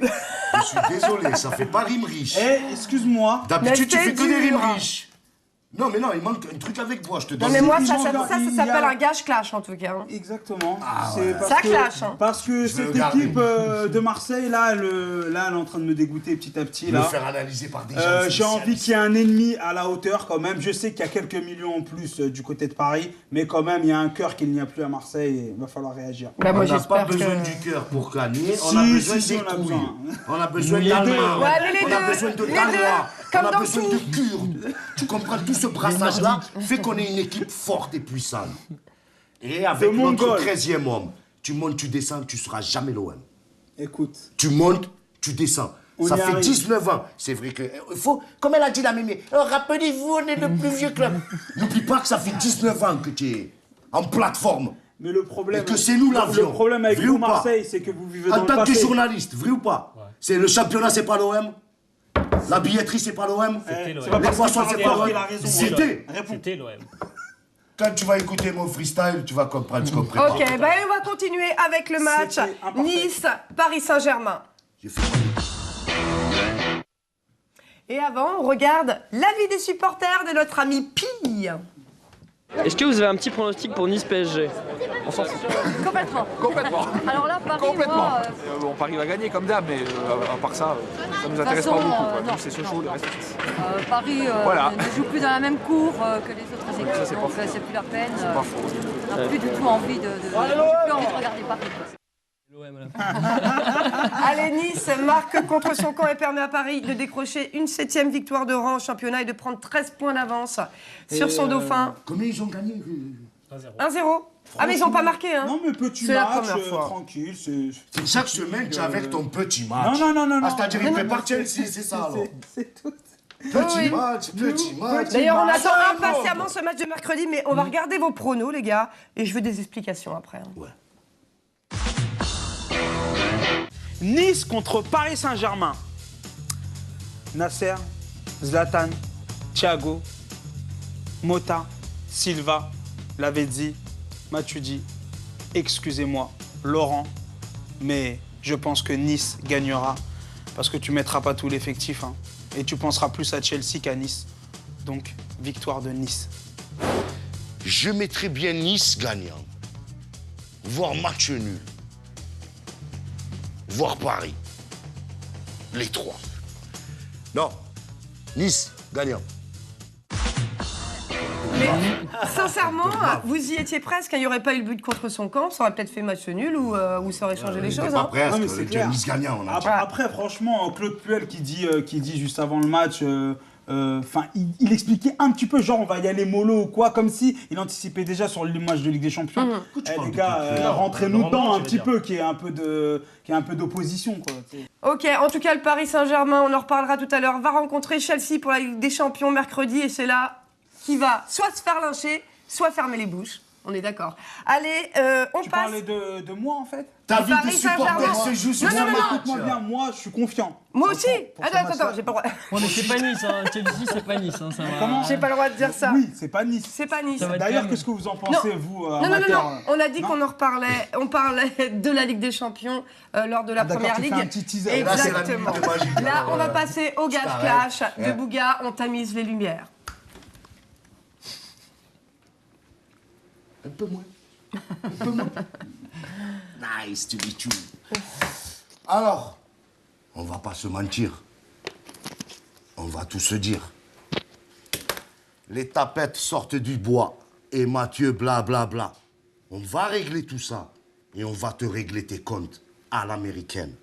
Je suis désolé, ça fait pas rime riche. Eh, excuse-moi. D'habitude, tu fais que des rimes riches. Non, mais non, il manque un truc avec toi, je te Non donne. mais moi, Il ça manque s'appelle un gage clash en tout cas. hein. Exactement. ouais. Parce Ça que- clash, hein. Parce que Je vais cette le garder. équipe de Marseille, là, elle est en train de me dégoûter petit à petit. Me Là. faire analyser par des gens J'ai spécialistes. envie qu'il y ait un ennemi à la hauteur quand même. Je sais qu'il y a quelques millions en plus du côté de Paris, mais quand même, il y a un cœur qu'il n'y a plus à Marseille et il va falloir réagir. Bah, moi On n'a pas j'espère besoin que... du cœur pour gagner, on Si, a besoin si, des on a couilles. besoin. On a besoin Les d'Allemands. deux. Ouais, mais les On a deux, besoin de les Danois. deux, comme On a dans besoin tout. de Kurdes. Tu comprends, tout ce brassage-là fait qu'on est une équipe forte et puissante. Et avec De notre Mongol. 13e homme, tu montes, tu descends, tu seras jamais l'OM. Écoute, Tu montes, tu descends. On Ça y fait arrive. 19 ans. C'est vrai que. Il faut, comme elle a dit la Mémé, rappelez-vous, on est le plus vieux club. N'oublie pas que ça fait 19 ans que tu es en plateforme. mais le problème, Et que c'est nous l'avion. le problème avec Vrai vous, ou pas Marseille, c'est que vous vivez dans En le tant que passé. journaliste, vrai ou pas C'est le championnat, c'est pas l'OM. La billetterie, c'est pas l'OM. C'était C'est pas Les parce poissons, qu'il c'est parle pas qu'il a l'OM. raison. C'était. C'était l'OM. Quand tu vas écouter mon freestyle, tu vas comprendre ce qu'on prépare. Ok, bah, on va continuer avec le match C'était imparfait. Nice-Paris Saint-Germain. J'ai fait Et avant, on regarde l'avis des supporters de notre ami Pi. Est-ce que vous avez un petit pronostic pour Nice-PSG? On s'en fout. Complètement. Complètement. Alors là, Paris, Complètement. moi, Bon, Paris va gagner comme d'hab, mais à part ça, ça nous intéresse façon, pas beaucoup. Quoi. non, Nous, c'est Sochaux, le reste. Paris Voilà. ne joue plus dans la même cour que les autres équipes, ça, c'est pas donc faux. c'est plus la peine. C'est pas faux. On n'a plus du tout envie j'ai plus envie de regarder Paris. quoi. Allez, Nice marque contre son camp et permet à Paris de décrocher une 7e victoire de rang au championnat et de prendre 13 points d'avance sur son dauphin. Combien ils ont gagné 1-0. Ah mais ils n'ont pas marqué, hein. Non, mais petit C'est la match, première fois. tranquille. Chaque semaine, tu es avec ton petit match. Non. Ah, c'est-à-dire, il prépare Chelsea, c'est ça alors. C'est tout. Petit match, petit match. D'ailleurs, on attend impatiemment ce match de mercredi, mais on va regarder vos pronos, les gars, et je veux des explications après. hein. Ouais. Nice contre Paris Saint-Germain. Nasser, Zlatan, Thiago, Mota, Silva, Lavezzi, Matuidi, excusez-moi, Laurent, mais je pense que Nice gagnera parce que tu mettras pas tout l'effectif hein, et tu penseras plus à Chelsea qu'à Nice. Donc, victoire de Nice. Je mettrais bien Nice gagnant, voire match nul, voire Paris. Les trois. Non, Nice gagnant. Mais sincèrement, vous y étiez presque, il n'y aurait pas eu le but contre son camp, ça aurait peut-être fait match nul ou ça aurait changé les choses. Pas hein. presque, Non, mais c'est clair. Nice gagnant, on a dit. Après, franchement, Claude Puel qui dit juste avant le match, il expliquait un petit peu, genre on va y aller mollo ou quoi, comme si il anticipait déjà sur le match de Ligue des Champions. Les gars, rentrez-nous dedans un petit peu, qu'il y ait un peu d'opposition, quoi. T'sais. Ok, en tout cas, le Paris Saint-Germain, on en reparlera tout à l'heure, va rencontrer Chelsea pour la Ligue des Champions mercredi et c'est là qu'il va soit se faire lyncher, soit fermer les bouches. On est d'accord. Allez, on Tu passe. parlais de moi en fait. Ta vie de Paris Saint-Germain. supporter se joue sur Non, un non, non, match. Écoute-moi bien, moi je suis confiant. Moi aussi. Pour ce Attends, match-là. j'ai pas le droit. Ouais, mais c'est pas Nice, hein. Chelsea, c'est pas Nice. Hein, ça va. Comment J'ai pas le droit de dire ça. Oui, c'est pas Nice. C'est pas Nice. Ça va être D'ailleurs, calme. qu'est-ce que vous en pensez, vous, Non, non, amateurs non. On a dit Non qu'on en reparlait. On parlait de la Ligue des Champions lors de la d'accord, Première tu fais Ligue. un petit teaser. Là, c'est la Exactement. minute magique. Là, on va passer au gage t'arrêtes. clash de Bouga. On tamise les lumières. Un peu moins. Un peu moins. Nice to meet you. Alors, on va pas se mentir. On va tout se dire. Les tapettes sortent du bois et Mathieu blablabla. Bla, bla. On va régler tout ça et on va te régler tes comptes à l'américaine.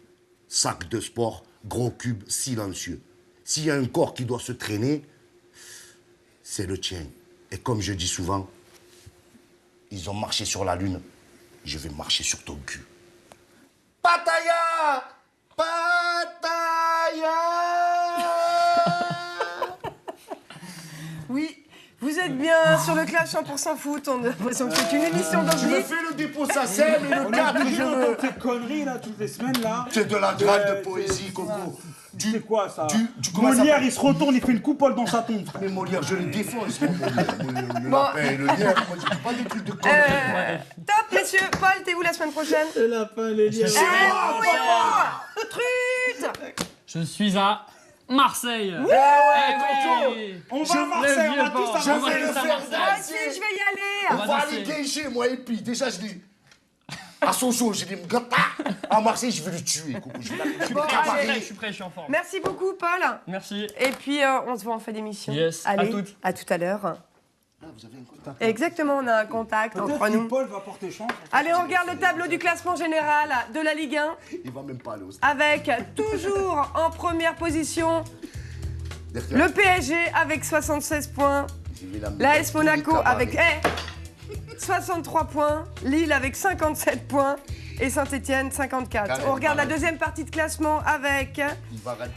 Sac de sport, gros cube, silencieux. S'il y a un corps qui doit se traîner, c'est le tien. Et comme je dis souvent, ils ont marché sur la lune, je vais marcher sur ton cul. Pataya! Pataya! Oui, vous êtes bien sur le clash 100% foot. On a l'impression que c'est une émission Je me d'Anglais. fais le dépôt SACEM et le On 4, a je toujours veux... tes conneries là toutes les semaines là. C'est de la grande de poésie, Coco. C'est quoi ça comment ça Molière, s'appelle il se retourne, il fait une coupole dans sa tombe. Mais Molière, je le défonce, mon Molière. Le Bon. lapin et le lièvre, moi je dis pas des trucs de conneries. Top, messieurs. Paul, t'es où la semaine prochaine? Le lapin, les lièvres. Eh, oui, Trut. Je suis à Marseille. Ouais, oui. On va à Marseille, on va tous à Je Marseille. vais le faire Moi danser. aussi, je vais y On aller. va aller gâcher, moi, et puis, déjà, je dis... À Sochaux, j'ai dit, Mgata. À Marseille, je vais le tuer, Coucou. Je vais Bon, allez. Je suis prêt, je suis en forme. Merci beaucoup, Paul. Merci. Et puis, on se voit en fin d'émission. Yes, à Allez, toutes. à tout à l'heure. Ah, vous avez un contact. Exactement, on a un contact entre Peut-être nous. que Paul va porter chance. Allez, on regarde le tableau du classement général de la Ligue 1 Il va même pas aller au stade. avec toujours en première position le PSG avec 76 points, l'AS Monaco avec 63 points, Lille avec 57 points et Saint-Etienne 54. Carrément. On regarde la deuxième partie de classement avec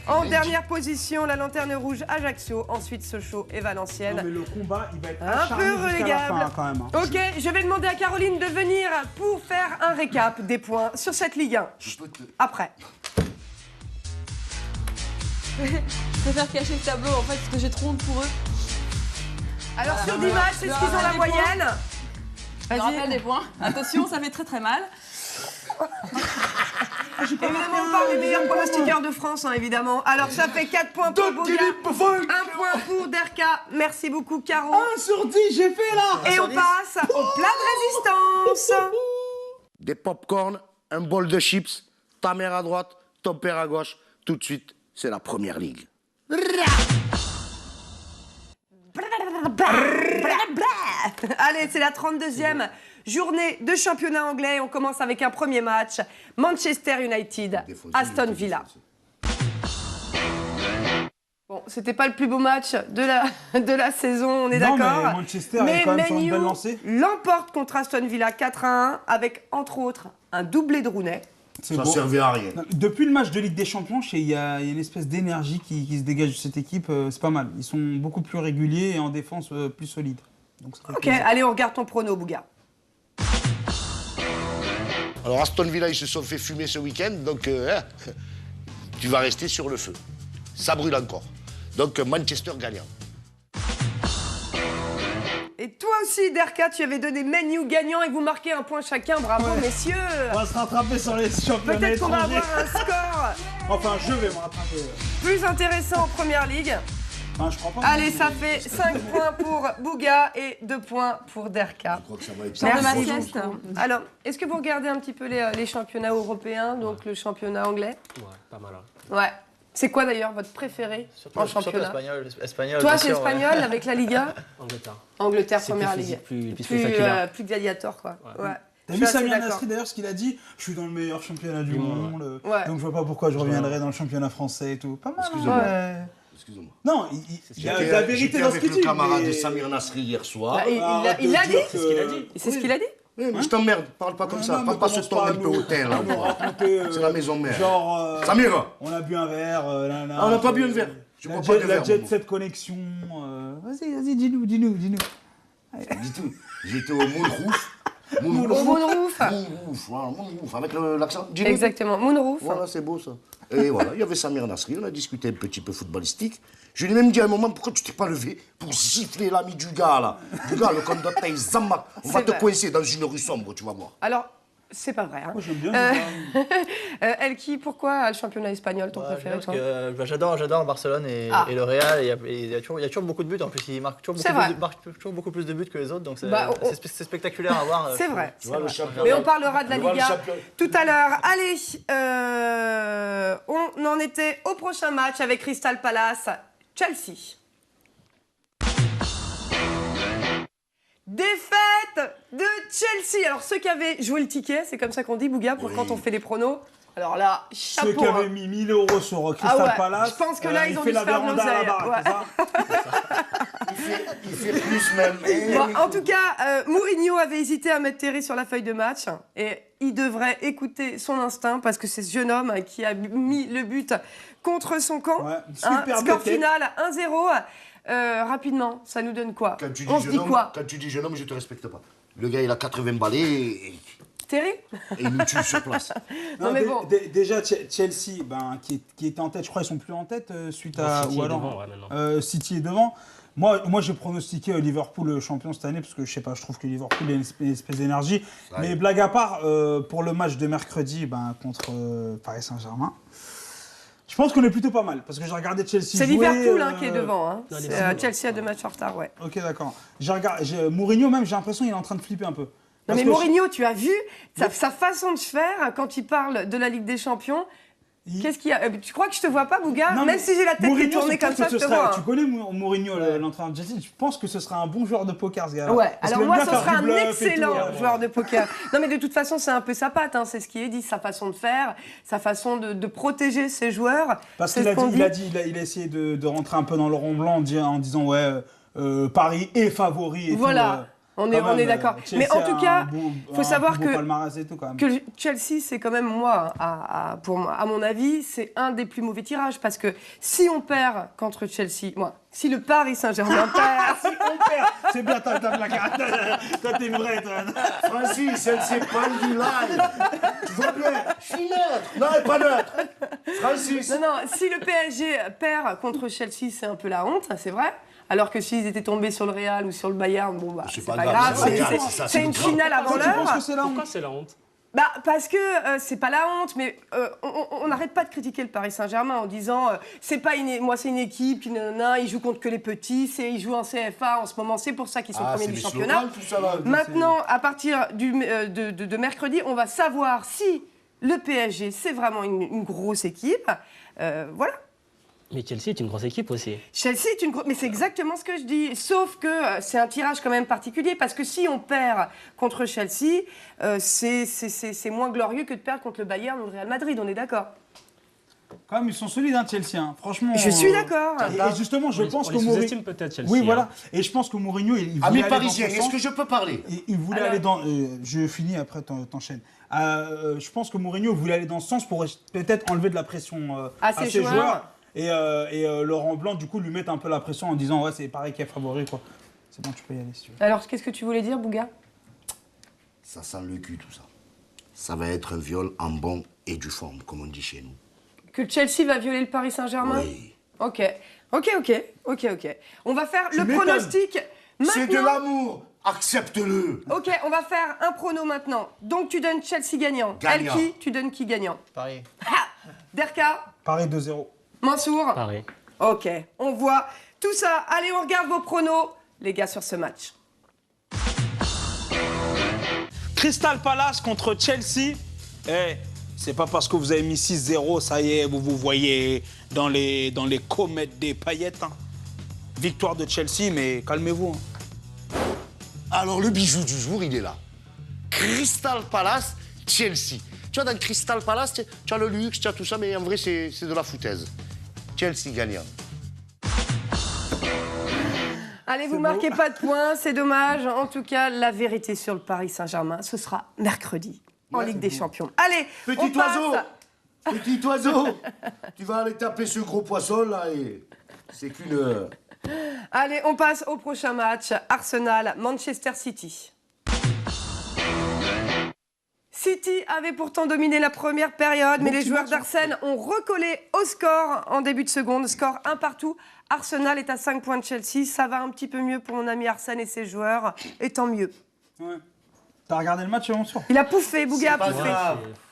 en dernière position la Lanterne Rouge Ajaccio, ensuite Sochaux et Valenciennes. Non, mais le combat, il va être Un acharné peu jusqu'à la relégable. fin, quand même. Hein. Ok, je vais demander à Caroline de venir pour faire un récap des points sur cette Ligue 1. Après. Je préfère cacher le tableau en fait parce que j'ai trop honte pour eux. Alors sur 10 matchs, c'est ce qu'ils ont la moyenne. Je rappelle des points. Attention, ça fait très très mal. Évidemment, on parle des meilleurs pronostiqueurs de France, hein, évidemment. Alors ça fait 4 points pour Boga, 1 point pour Derka. Merci beaucoup, Caro. 1 sur 10, j'ai fait là. Et on passe au plat de résistance. Des pop-corn, un bol de chips, ta mère à droite, ton père à gauche. Tout de suite, c'est la première ligue. Allez, c'est la 32e journée de championnat anglais. On commence avec un premier match. Manchester United, Aston Villa. Bon, c'était pas le plus beau match de la saison, on est Non, d'accord. mais Manchester est quand même sur une belle lancée. L'emporte contre Aston Villa 4-1 avec, entre autres, un doublé de Rooney. C'est Ça beau. servait à rien. Non, depuis le match de Ligue des Champions, il y a une espèce d'énergie qui se dégage de cette équipe. C'est pas mal. Ils sont beaucoup plus réguliers et en défense plus solides. Donc, ça fait Ok, plaisir. allez, on regarde ton prono, Bouga. Alors Aston Villa, ils se sont fait fumer ce week-end, donc tu vas rester sur le feu. Ça brûle encore. Donc Manchester gagnant. Et toi aussi, Derka, tu avais donné Man U gagnant et vous marquez un point chacun. Bravo, messieurs. On va se rattraper sur les championnats Peut-être qu'on va étrangers. avoir un score Enfin, je vais me rattraper. plus intéressant en première ligue. Enfin, je crois pas. Allez, ça fait 5 points pour Bouga et 2 points pour Derka. Je crois que ça va être Sors de ma Merci sieste. beaucoup. Alors, est-ce que vous regardez un petit peu les championnats européens, donc le championnat anglais? Ouais, pas mal. Ouais. C'est quoi d'ailleurs votre préféré en championnat? Espagnol. Toi, bien c'est sûr, ouais. espagnol avec la Liga? Angleterre. Angleterre, C'est première plus ligue. physique, plus spectaculaire. Plus gladiator, quoi. Ouais. T'as Je vu suis assez Samir d'accord. Nasri d'ailleurs, ce qu'il a dit? Je suis dans le meilleur championnat du monde. Ouais. Donc je vois pas pourquoi je reviendrai dans le championnat français et tout. Pas mal. Excusez-moi. Ouais. Excusez-moi. Non, il y a la vérité J'étais dans ce avec qu'il le dit. camarade mais- de Samir Nasri hier soir. Bah, il Arrête il de l'a dire dit. que- C'est ce qu'il a dit. C'est ce qu'il a dit. Oui, mais je t'emmerde, parle pas comme ça. Non, Parle mais pas ce commence ton pas à un peu nous- hautain, là. à nous raconter, C'est la maison mère. Genre. Samir, On a bu un verre. on n'a pas bu un verre. Je La bois pas de jet, verre. la jet moi. set connexion. Vas-y, dis-nous. Dis tout. J'étais au Moonroof. Moonroof. Moonroof, voilà, Moonroof, avec l'accent. Dis-nous. Exactement, Moonroof. Voilà, c'est beau ça. Et voilà, il y avait Samir Nasri, on a discuté un petit peu footballistique. Je lui ai même dit à un moment, pourquoi tu t'es pas levé pour gifler l'ami du gars là? Du gars, le conducteur, il zamma. On va C'est te vrai. coincer dans une rue sombre, tu vas voir. Alors, c'est pas vrai. Hein. Moi, j'aime bien. Elki, pourquoi le championnat espagnol, ton Ouais, préféré, parce toi que j'adore Barcelone et le Real. Et il y a toujours beaucoup de buts. En plus, ils marquent toujours C'est vrai. beaucoup plus de buts que les autres. Donc c'est Bah, c'est spectaculaire à voir. C'est vrai. Tu vois, le champion. Mais on parlera de la Tu vois, le Liga champion. tout à l'heure. Allez, on en était au prochain match avec Crystal Palace, Chelsea. Défaite de Chelsea. Alors ceux qui avaient joué le ticket, c'est comme ça qu'on dit, Bouga, pour quand on fait les pronos. Alors là, Ceux chapeau. qui hein. avaient mis 1000 € sur Crystal Ah ouais, Palace. je pense que là, ils ont fait dû la se faire de véranda à la l'oseille, baraque, ouais. c'est ça Il fait plus même. Bon, en tout cas, Mourinho avait hésité à mettre Terry sur la feuille de match et il devrait écouter son instinct parce que c'est ce jeune homme qui a mis le but contre son camp. Ouais, super Score tête. final 1-0. Rapidement, ça nous donne quoi? Quand tu On dis se jeune dit homme, quoi? quand tu dis jeune homme, je te respecte pas. Le gars, il a 80 balais et Terry? il nous tue sur place. Non, mais bon. Déjà, Chelsea, qui était en tête, je crois qu'ils sont plus en tête suite à. City ou est alors, devant, ouais, maintenant. City est devant. Moi j'ai pronostiqué Liverpool champion cette année parce que je sais pas, je trouve que Liverpool a une espèce d'énergie. Mais blague à part, pour le match de mercredi contre Paris Saint-Germain, Je pense qu'on est plutôt pas mal, parce que j'ai regardé Chelsea C'est jouer, Liverpool qui est devant. Hein. Non, Chelsea a 2 matchs en retard, ouais. Ok, d'accord. Mourinho même, j'ai l'impression qu'il est en train de flipper un peu. Non Parce mais que Mourinho, tu as vu sa façon de faire quand il parle de la Ligue des Champions. Qu'est-ce qu'il y a Tu crois que je te vois pas, Bouga? Non, Même si j'ai la tête qui est Mourinho, tournée comme ça, je te vois. Tu connais Mourinho, l'entraîneur de Chelsea, je pense que ce sera un bon joueur de poker, ce gars-là. Ouais, Parce alors qu'il moi, aime ce bien sera faire un du bluff et excellent tout, ouais. joueur de poker. Non, mais de toute façon, c'est un peu sa patte, hein, c'est ce qui est dit, sa façon de faire, sa façon de protéger ses joueurs. Parce qu'il a essayé de rentrer un peu dans le rond blanc en disant, ouais, Paris est favori et voilà. tout. On est d'accord. Mais en tout cas, il faut savoir que Chelsea, c'est quand même, moi, à mon avis, c'est un des plus mauvais tirages. Parce que si on perd contre Chelsea, si le Paris Saint-Germain perd... Si on perd, c'est bien, t'as la carte. Toi, t'es vrai, toi. Francis, elle s'est pas du live. Tu vois bien, je suis neutre. Non, elle est pas neutre. Francis. Non, si le PSG perd contre Chelsea, c'est un peu la honte, c'est vrai. Alors que s'ils étaient tombés sur le Real ou sur le Bayern, bon bah c'est pas grave, c'est une finale avant l'heure. Pourquoi c'est la honte? Parce que c'est pas la honte, mais on n'arrête pas de critiquer le Paris Saint-Germain en disant c'est une équipe qui ils jouent contre que les petits, ils jouent en CFA en ce moment, c'est pour ça qu'ils sont premiers du championnat. Maintenant, à partir de mercredi, on va savoir si le PSG c'est vraiment une grosse équipe. Voilà. Mais Chelsea est une grosse équipe aussi. Chelsea est une grosse... Mais c'est exactement ce que je dis. Sauf que c'est un tirage quand même particulier. Parce que si on perd contre Chelsea, c'est moins glorieux que de perdre contre le Bayern ou le Real Madrid. On est d'accord? Quand même, ils sont solides, Chelsea. Franchement. Je suis d'accord. Et justement, je pense que Mourinho peut-être Chelsea. Oui, voilà. Et je pense que Mourinho, il voulait Amis aller parisiens, dans ce est-ce sens. que je peux parler? Il voulait aller dans... je finis, après t'enchaînes. Je pense que Mourinho voulait aller dans ce sens pour peut-être enlever de la pression à ses joueurs. Et Laurent Blanc, du coup, lui mettre un peu la pression en disant « Ouais, c'est pareil qui est favori, quoi. » C'est bon, tu peux y aller, si tu veux. Alors, qu'est-ce que tu voulais dire, Bouga? Ça sent le cul, tout ça. Ça va être un viol en bon et due forme, comme on dit chez nous. Que Chelsea va violer le Paris Saint-Germain? Oui. Ok. On va faire le pronostic maintenant. C'est de l'amour. Accepte-le. Ok, on va faire un prono maintenant. Donc, tu donnes Chelsea gagnant. Elki, tu donnes qui gagnant? Paris. Derka? Paris 2-0. Mansour? Paris. Ok, on voit tout ça. Allez, on regarde vos pronos, les gars, sur ce match. Crystal Palace contre Chelsea. C'est pas parce que vous avez mis 6-0, ça y est, vous vous voyez dans les comètes des paillettes. Victoire de Chelsea, mais calmez-vous. Alors, le bijou du jour, il est là. Crystal Palace, Chelsea. Tu vois, dans Crystal Palace, tu as le luxe, tu as tout ça, mais en vrai, c'est de la foutaise. Chelsea gagnant. Allez, vous marquez pas de points, c'est dommage. En tout cas, la vérité sur le Paris Saint-Germain, ce sera mercredi en Ligue des Champions. Allez, Petit oiseau, tu vas aller taper ce gros poisson là et c'est qu'une... Allez, on passe au prochain match. Arsenal-Manchester City. City avait pourtant dominé la première période, mais les joueurs d'Arsène ont recollé au score en début de seconde. Score 1 partout. Arsenal est à 5 points de Chelsea. Ça va un petit peu mieux pour mon ami Arsène et ses joueurs. Et tant mieux. Ouais. T'as regardé le match, Mansour? Il a pouffé, Bouga a pouffé.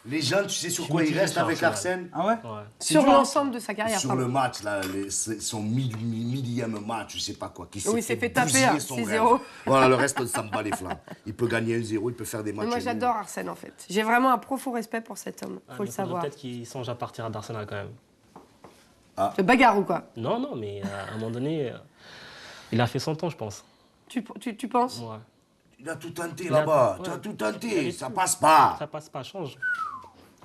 Les gens, tu sais sur quoi ils restent avec Arsène? Ah ouais? Sur l'ensemble de sa carrière. Sur le match, là, son millième match, je sais pas quoi. Oui, il s'est fait taper à 6-0. Voilà, le reste, on s'en bat les flammes. Il peut gagner 1-0, il peut faire des matchs. Moi, j'adore Arsène, en fait. J'ai vraiment un profond respect pour cet homme. Faut le savoir. Peut-être qu'il songe à partir d'Arsenal quand même. De bagarre ou quoi? Non, mais à un moment donné, il a fait son temps, je pense. Tu penses? Ouais. Il a tout tenté là-bas, tu as tout tenté, ça passe pas. Ça passe pas, change.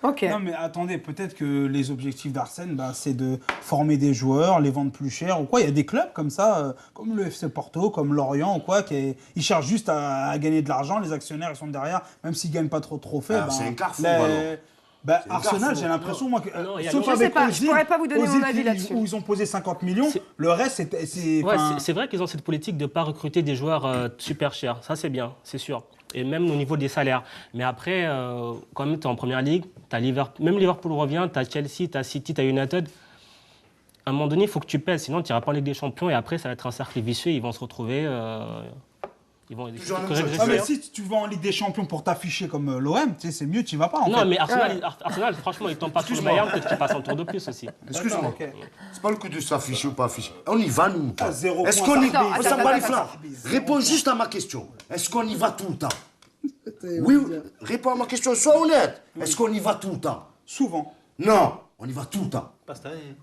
Ok. Non mais attendez, peut-être que les objectifs d'Arsène, c'est de former des joueurs, les vendre plus cher ou quoi. Il y a des clubs comme ça, comme le FC Porto, comme Lorient ou quoi, ils cherchent juste à gagner de l'argent. Les actionnaires, ils sont derrière, même s'ils gagnent pas trop de trophées. C'est un carrefour, Arsenal, j'ai l'impression, moi, que, je sais pas, je pourrais pas vous donner mon avis là-dessus. Où ils ont posé 50 millions, le reste, c'est vrai qu'ils ont cette politique de ne pas recruter des joueurs super chers. Ça, c'est bien, c'est sûr. Et même au niveau des salaires. Mais après, quand même, tu es en première ligue, même Liverpool revient, tu as Chelsea, tu as City, tu as United. À un moment donné, il faut que tu pèses, sinon tu n'iras pas en Ligue des Champions. Et après, ça va être un cercle vicieux, ils vont se retrouver. Ils vont Toujours la même corriger chose. le Ah, mais tir. si tu vas en Ligue des Champions pour t'afficher comme l'OM, tu sais, c'est mieux, tu vas pas en Non, fait. mais Arsenal, franchement, ils tombent pas sur le Bayern, peut-être qu'ils passent en tour de plus aussi. Excuse-moi. Ok. C'est pas le coup de s'afficher ou pas afficher. On y va, nous. Ah, zéro Est-ce point, qu'on y ça. va? Ça va les flammes. Réponds juste à ma question. Est-ce qu'on y va tout le temps? Oui, réponds à ma question, sois honnête. Est-ce qu'on y va tout le temps? Souvent. Non, on y va tout le temps. Pas cette année.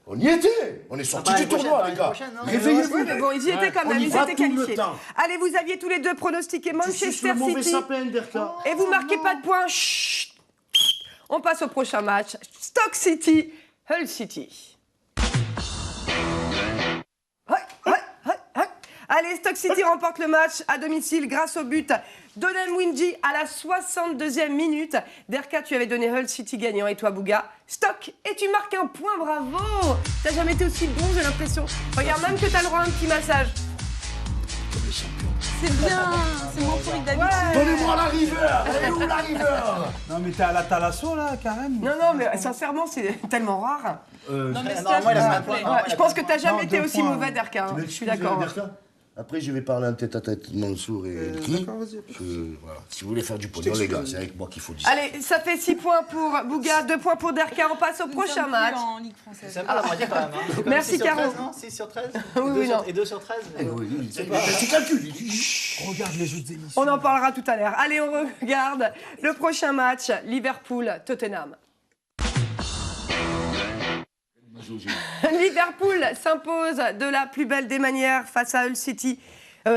On y était. On est sortis Ah, du l'année prochaine, tournoi, les l'année gars. prochaine, non Réveillez-vous. Oui, mais bon, ils y étaient quand On même, y ils va étaient tout le qualifiés. temps. Allez, vous aviez tous les deux pronostiqué Tu Manchester suces le mauvais City. sapin, Derka. Et vous marquez pas de points. Chut. On passe au prochain match. Stoke City, Hull City. Allez, Stoke City remporte le match à domicile grâce au but d'Oden Winji à la 62e minute. Derka, tu avais donné Hull City gagnant et toi, Bouga, Stoke. Et tu marques un point, bravo. T'as jamais été aussi bon, j'ai l'impression. Regarde, même que t'as le droit à un petit massage. C'est bien, c'est mon truc d'habitude. Donnez-moi la river. Elle est où la river? Non, mais t'es à la Thalasso là, Karen. Non, mais sincèrement, c'est tellement rare. Non, mais Normalement, il a Steph, un point. Ouais, je pense que t'as jamais Non, été 2 aussi points. mauvais, Derka. hein. Je suis d'accord. Derka. Après, je vais parler en tête-à-tête Mansour et Elki. D'accord, vas-y. Voilà. Si vous voulez faire du pognon, les gars, c'est avec moi qu'il faut dire. Allez, ça fait 6 points pour Bouga, 2 points pour Derka. On passe au nous prochain sommes plus match. en Ligue française. C'est pas la moitié quand même. Hein. C'est quand même Merci, 6 sur Caro. 13, non 6 sur 13 Oui, non. Et 2 sur 13 Tu calcules. Regarde les autres émissions. On en parlera tout à l'heure. Allez, on regarde le prochain match, Liverpool-Tottenham. Liverpool s'impose de la plus belle des manières face à Hull City.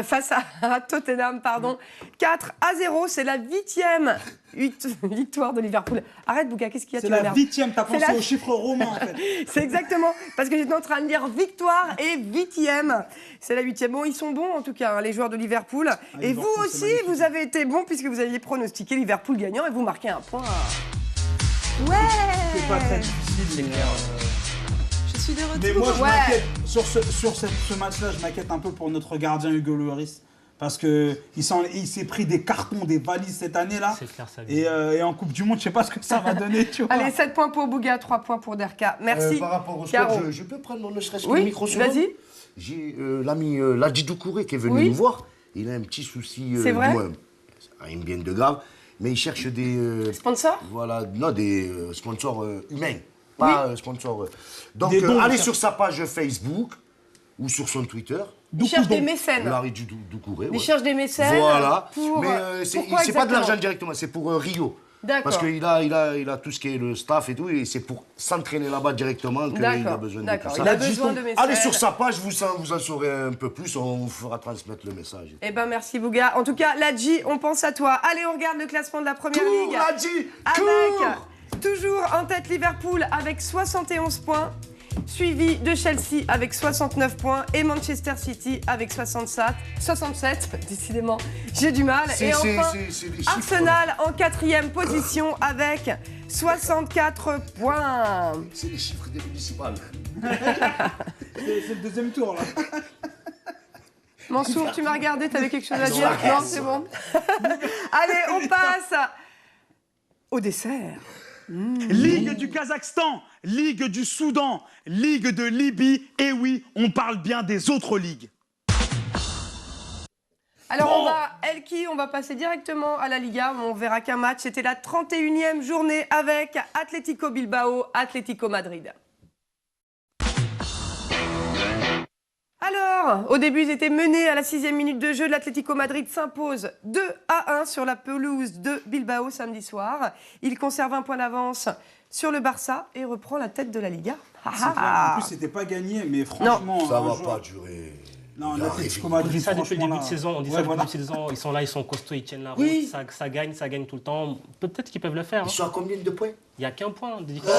Face à Tottenham, pardon. 4-0, c'est la 8e victoire de Liverpool. Arrête, Bouga, qu'est-ce qu'il y a? C'est tu la m'énerves. 8e, t'as C'est pensé la- au chiffre romain en fait. C'est exactement, parce que j'étais en train de dire victoire et 8e. C'est la 8e. Bon, ils sont bons en tout cas, hein, les joueurs de Liverpool. Et vous Liverpool, c'est aussi, magnifique. vous avez été bons puisque vous aviez pronostiqué Liverpool gagnant et vous marquez un point. Ouais. C'est pas très difficile. Je suis de retour. Mais moi, je Ouais. m'inquiète. Sur ce match-là, je m'inquiète un peu pour notre gardien Hugo Lloris. Parce qu'il s'est pris des cartons, des valises cette année-là. C'est clair, ça. Et en Coupe du Monde, je sais pas ce que ça va donner, tu vois. Allez, 7 points pour Bouga, 3 points pour Derka. Merci. Par rapport au Caro. sport, je peux prendre ne serait-ce que Oui, le micro sur vas-y. J'ai l'ami Ladji Doucouré qui est venu Oui. nous voir. Il a un petit souci. C'est vrai Rien bien de grave. Mais il cherche des. Sponsor? Voilà, non, des sponsors humains. Pas sponsors. Donc, Des dons, allez ça. sur sa page Facebook ou sur son Twitter. Il cherche des mécènes. Ladji Doucouré. Il cherche des mécènes. Voilà. Pour, Mais pourquoi c'est pas de l'argent exactement? directement, c'est pour Rio. D'accord. Parce qu'il a tout ce qui est le staff et tout, et c'est pour s'entraîner là-bas directement qu'il a D'accord, besoin de d'accord. tout ça. Il a besoin de mécènes. Allez sur sa page, vous en saurez un peu plus, on vous fera transmettre le message. Eh ben merci Bouga. En tout cas, Ladji, on pense à toi. Allez, on regarde le classement de la première Cours, ligue. Ladji, Avec toujours en tête Liverpool avec 71 points, suivi de Chelsea avec 69 points et Manchester City avec 67. Décidément, j'ai du mal. Et enfin, c'est des chiffres. Arsenal en 4e position avec 64 points. C'est les chiffres des municipales. C'est le deuxième tour, là. Mansour, tu m'as regardé, t'avais quelque chose à dire? Non, c'est bon. Allez, on passe au dessert. Ligue du Kazakhstan, Ligue du Soudan, Ligue de Libye, et oui, on parle bien des autres ligues. Alors, on va passer directement à la Liga. On verra qu'un match. C'était la 31e journée avec Atlético Bilbao, Atlético Madrid. Alors, au début, ils étaient menés à la 6e minute de jeu. L'Atlético Madrid s'impose 2-1 sur la pelouse de Bilbao samedi soir. Il conserve un point d'avance sur le Barça et reprend la tête de la Liga. C'est clair. En plus, c'était pas gagné, mais franchement. Ça un va joueur- pas durer. Non, Il l'Atlético On dit Madrid, ça depuis le franchement, début de là. saison. On dit Ouais, ça depuis voilà. le début de saison. Ils sont là, ils sont costauds, ils tiennent la route. Oui. Ça gagne tout le temps. Peut-être qu'ils peuvent le faire. Ils hein. sont à combien de points? Il n'y a qu'un point de différence,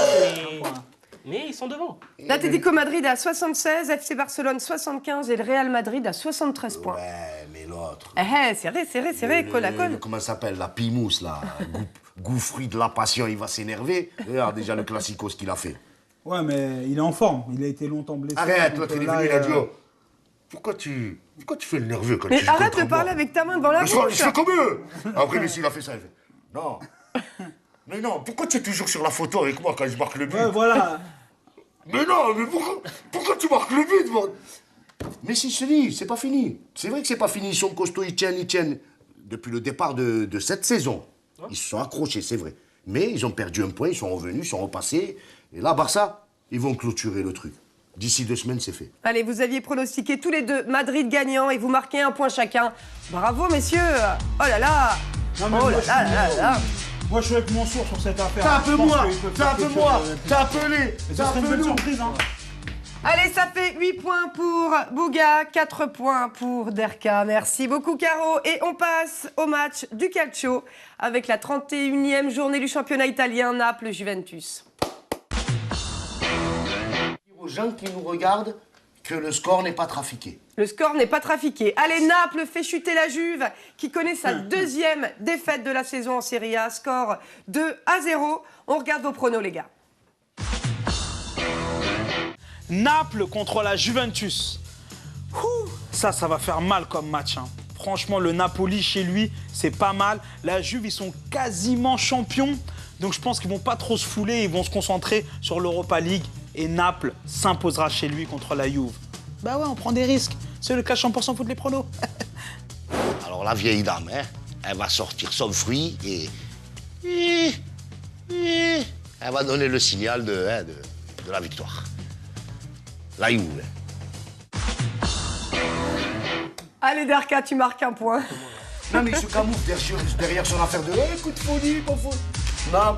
mais ils sont devant. L'Atlético Madrid à 76, FC Barcelone 75 et le Real Madrid à 73 points. Ouais, mais l'autre. Serré, colle à colle. Comment ça s'appelle? La Pimous, là. Goût fruit de la passion, il va s'énerver. Regarde déjà le classico, ce qu'il a fait. Ouais, mais il est en forme. Il a été longtemps blessé. Arrête, donc, l'autre, il est là, venu, il a dit oh, pourquoi tu fais le nerveux quand Mais tu joues arrête contre de parler moi avec ta main devant la Je bouche. fais comme eux. Après, Messi, il a fait ça. Il fait non. Mais non, pourquoi tu es toujours sur la photo avec moi quand je marque le but? Ouais, voilà. Mais non, mais pourquoi tu marques le but, moi? Mais si je te dis, c'est pas fini. C'est vrai que c'est pas fini. Ils sont costauds, ils tiennent. Depuis le départ de cette saison, ils se sont accrochés, c'est vrai. Mais ils ont perdu un point, ils sont revenus, ils sont repassés. Et là, Barça, ils vont clôturer le truc. D'ici 2 semaines, c'est fait. Allez, vous aviez pronostiqué tous les deux Madrid gagnant et vous marquez un point chacun. Bravo, messieurs. Oh là là. Non, mais Oh moi, là je là suis- là là. Moi, je suis avec Mansour sur cette affaire. T'as un Je peu pense moi, qu'ils peuvent t'as faire un peu quelque moi, chose. t'as appelé, Et ce t'as serait une appelé belle nous. surprise, hein. Allez, ça fait 8 points pour Bouga, 4 points pour Derka. Merci beaucoup, Caro. Et on passe au match du Calcio avec la 31e journée du championnat italien Naples-Juventus. Aux gens qui nous regardent que le score n'est pas trafiqué. Le score n'est pas trafiqué. Allez, Naples fait chuter la Juve qui connaît sa 2e défaite de la saison en Serie A. Score 2-0. On regarde vos pronos, les gars. Naples contre la Juventus. Ouh, ça va faire mal comme match, hein. Franchement, le Napoli chez lui, c'est pas mal. La Juve, ils sont quasiment champions. Donc je pense qu'ils vont pas trop se fouler. Ils vont se concentrer sur l'Europa League. Et Naples s'imposera chez lui contre la Juve. Bah ouais, on prend des risques. C'est le cas 100% foot les pronos. Alors la vieille dame, hein, elle va sortir son fruit et elle va donner le signal de la victoire. La Juve. Allez, Derka, tu marques un point. Non, mais il se camoufle derrière son affaire de coup de folie, pas faux. Non.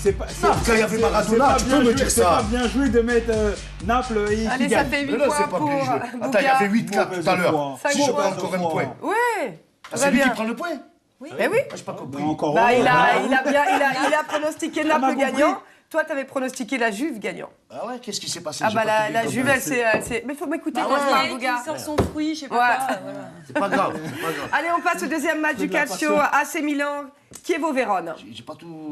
C'est pas. Quand il y avait Maradona, tu peux me dire C'est pas ça. bien joué de mettre Naples et Allez, qui ça gagne. fait 8 Mais là, points c'est pas pour bien joué. Bouga. Attends, il y avait 8 là tout à l'heure. Cinq Si je points. prends encore un point. Ouais. C'est lui qui prend le point. Oui. Mais oui. Ah, j'ai pas compris. Encore Bah, heureux. il a pronostiqué Naples compris. gagnant. Toi, t'avais pronostiqué la Juve gagnant. Ah ouais, qu'est-ce qui s'est passé? Ah J'ai bah pas tout la bien Juve, compris. elle s'est... Mais faut m'écouter Bah quand je ouais, parle, qui Bouga. sort son fruit, je sais pas Ouais. quoi. Voilà. C'est pas grave, c'est pas grave. Allez, on passe au deuxième match du de la Calcio. AC Milan, Chievo-Vérone. J'ai pas tout...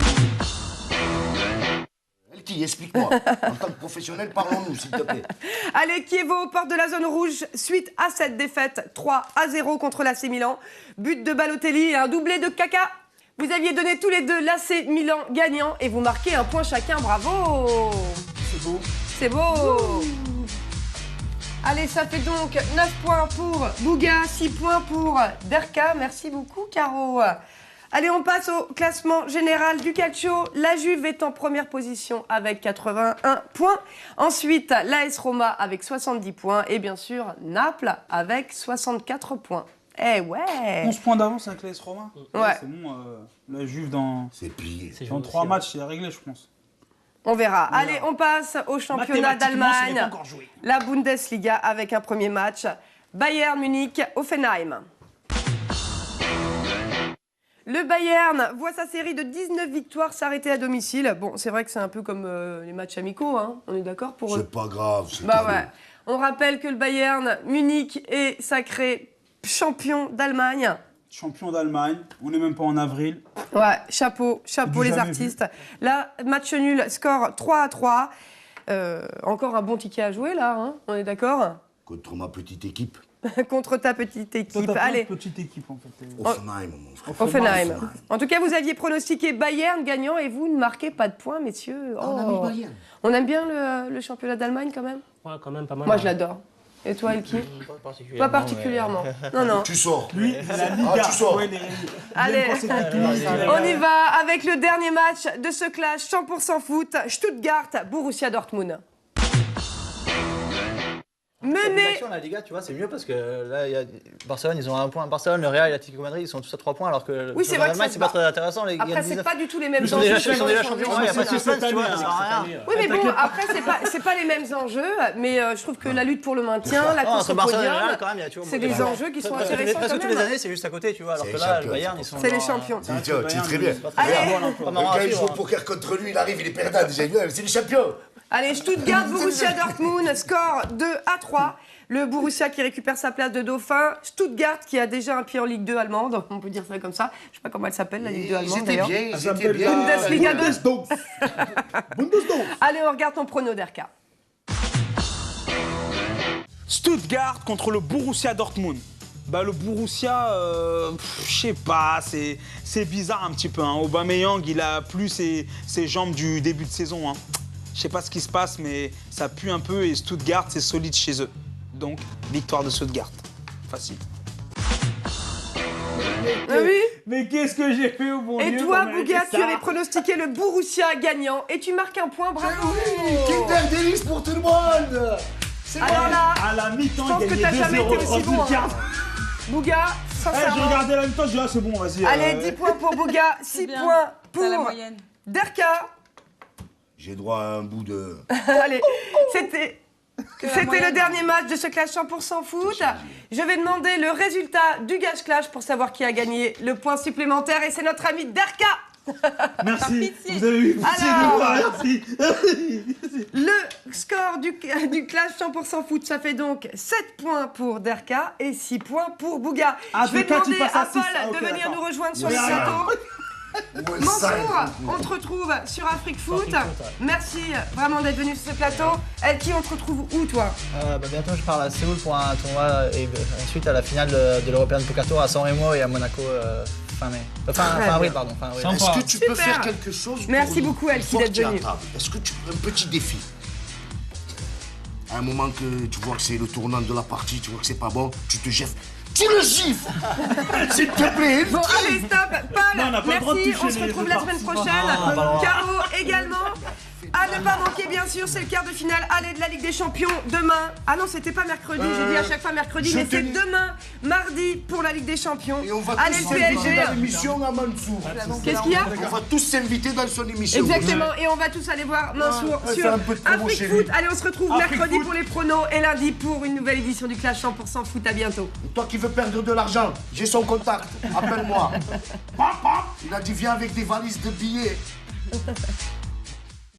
Elki, explique-moi. En tant que professionnel, parlons-nous, s'il te plaît. Allez, Chievo porte de la zone rouge suite à cette défaite 3-0 contre l'AC Milan. But de Balotelli et un doublé de Kaka. Vous aviez donné tous les deux l'AC Milan gagnant et vous marquez un point chacun. Bravo! C'est beau. C'est beau! Allez, ça fait donc 9 points pour Bouga, 6 points pour Derka. Merci beaucoup, Caro. Allez, on passe au classement général du Calcio. La Juve est en première position avec 81 points. Ensuite, l'AS Roma avec 70 points. Et bien sûr, Naples avec 64 points. Eh ouais! 11 points d'avance avec l'AS Roma. Ouais. C'est bon, la Juve dans C'est plié. dans 3 matchs, c'est réglé, je pense. On verra. Allez, on passe au championnat Mathématiquement, ce n'est d'Allemagne. pas encore joué. La Bundesliga avec un premier match. Bayern Munich, Offenheim. Le Bayern voit sa série de 19 victoires s'arrêter à domicile. Bon, c'est vrai que c'est un peu comme les matchs amicaux, hein. On est d'accord pour eux? C'est pas grave, c'est Bah pas ouais. On rappelle que le Bayern Munich est sacré champion d'Allemagne. Champion d'Allemagne, on n'est même pas en avril. Ouais, chapeau Du les jamais artistes. Là, match nul, score 3-3. Encore un bon ticket à jouer là, hein. On est d'accord? Contre ma petite équipe. Contre ta petite Toi, équipe. t'as pas Allez, une petite équipe en fait. Offenheim, mon frère. Offenheim. En tout cas, vous aviez pronostiqué Bayern gagnant et vous ne marquez pas de points, messieurs. On a mis Bayern. On aime bien le championnat d'Allemagne quand même? Ouais, quand même pas mal. Moi, je l'adore. Et toi, Elki? Pas particulièrement. Non, non. Tu sors. Lui, la Liga. Ah, tu sors. Ouais, Allez, quand c'est Toulouse, on y va avec le dernier match de ce clash 100% foot. Stuttgart, Borussia Dortmund. Mené. La Liga, tu vois, c'est mieux parce que là, il y a Barcelone, ils ont un point. Barcelone, le Real et l'Atlético Madrid, ils sont tous à 3 points alors que Oui, c'est vrai que l'Allemagne, c'est pas très intéressant. Après, c'est pas du tout les mêmes Ils sont enjeux. déjà champions, il n'y a pas de suspense, tu vois, ça sert à rien. Oui, mais bon, après, c'est pas les mêmes enjeux, mais je trouve que la lutte pour le maintien, la course Entre au Barcelone et le podium, Real, quand même, il y a toujours. c'est des enjeux qui sont intéressants Presque quand toutes les même. années, c'est juste à côté, tu vois, alors C'est que les là, le champions, Bayern, ils sont. C'est les champions. Tu es très bien. Allez. Le gars, il joue au poker contre lui, il arrive, il est perdant. C'est le champion. Allez, Stuttgart, Borussia Dortmund, score 2-3. Le Borussia qui récupère sa place de dauphin. Stuttgart qui a déjà un pied en Ligue 2 allemande. On peut dire ça comme ça. Je sais pas comment elle s'appelle, la Ligue 2 allemande d'ailleurs. Ils étaient bien. Bundesliga 2. Allez, on regarde ton prono, Derka. Stuttgart contre le Borussia Dortmund. Bah, le Borussia, je sais pas, c'est bizarre un petit peu. Hein. Aubameyang, il a plus ses jambes du début de saison. Hein. Je sais pas ce qui se passe, mais ça pue un peu et Stuttgart, c'est solide chez eux. Donc, victoire de Stuttgart. Facile. Oui. Mais qu'est-ce que j'ai fait au bon Et Dieu toi, pour mériter Bouga, tu ça? avais pronostiqué le Borussia gagnant et tu marques un point, bravo. Kinder Délice pour tout le monde. C'est Alors bon. là, À la mi-temps, je pense il que gagnait t'as jamais 2-0 été aussi bon. Stuttgart. Bouga, Je sincèrement. regardais la mi-temps, je dis ah c'est bon, vas-y. Allez, 10 points pour Bouga, 6 bien, points t'as la pour moyenne. Derka. J'ai droit à un bout de... Allez, c'était la moyenne. le dernier match de ce Clash 100% foot. Je vais demander le résultat du Gage Clash pour savoir qui a gagné le point supplémentaire et c'est notre ami Derka. Merci. pitié. Vous avez eu pitié de Alors. moi, merci. Le score du Clash 100% foot, ça fait donc 7 points pour Derka et 6 points pour Bouga. Ah, Je vais Derka, tu demander passes à à Paul 6. Ah, ok, de venir d'accord. nous rejoindre sur Oui, les ça. plateaux. Ouais, Mansour, ça. on te retrouve sur Afrique Foot. Merci vraiment d'être venu sur ce plateau. Elki, on te retrouve où, toi? Bientôt, je pars à Séoul pour un tournoi et ensuite à la finale de l'European Poker Tour à San Remo et à Monaco fin mai. Fin avril, pardon. Fin avril. Sympa. Est-ce que tu peux Super. faire quelque chose Merci pour beaucoup, Elki, nous d'être porter à venue. table? Est-ce que tu peux un petit défi? À un moment que tu vois que c'est le tournant de la partie, tu vois que c'est pas bon, tu te gifles. Tu le gifles. S'il te plaît. Bon, allez, stop. Paul, Non, on n'a pas le droit de merci. toucher On se les retrouve deux la semaine parties. prochaine. Caro également. À ne pas manquer, bien sûr, c'est le quart de finale aller de la Ligue des Champions demain. Ah non, c'était pas mercredi, j'ai dit à chaque fois mercredi, je mais c'est tenais- demain, mardi, pour la Ligue des Champions. Et on va Allez, tous le s'inviter PSG. dans l'émission à Mansour. Qu'est-ce qu'il y a? On va tous s'inviter dans son émission. Exactement, et on va tous aller voir Mansour Ouais, sur faire un peu de promo Afrique chez Foot. lui. Allez, on se retrouve Afrique mercredi Foot. pour les pronos et lundi pour une nouvelle édition du Clash 100% Foot. À bientôt. Toi qui veux perdre de l'argent, j'ai son contact. Appelle-moi. Il a dit viens avec des valises de billets.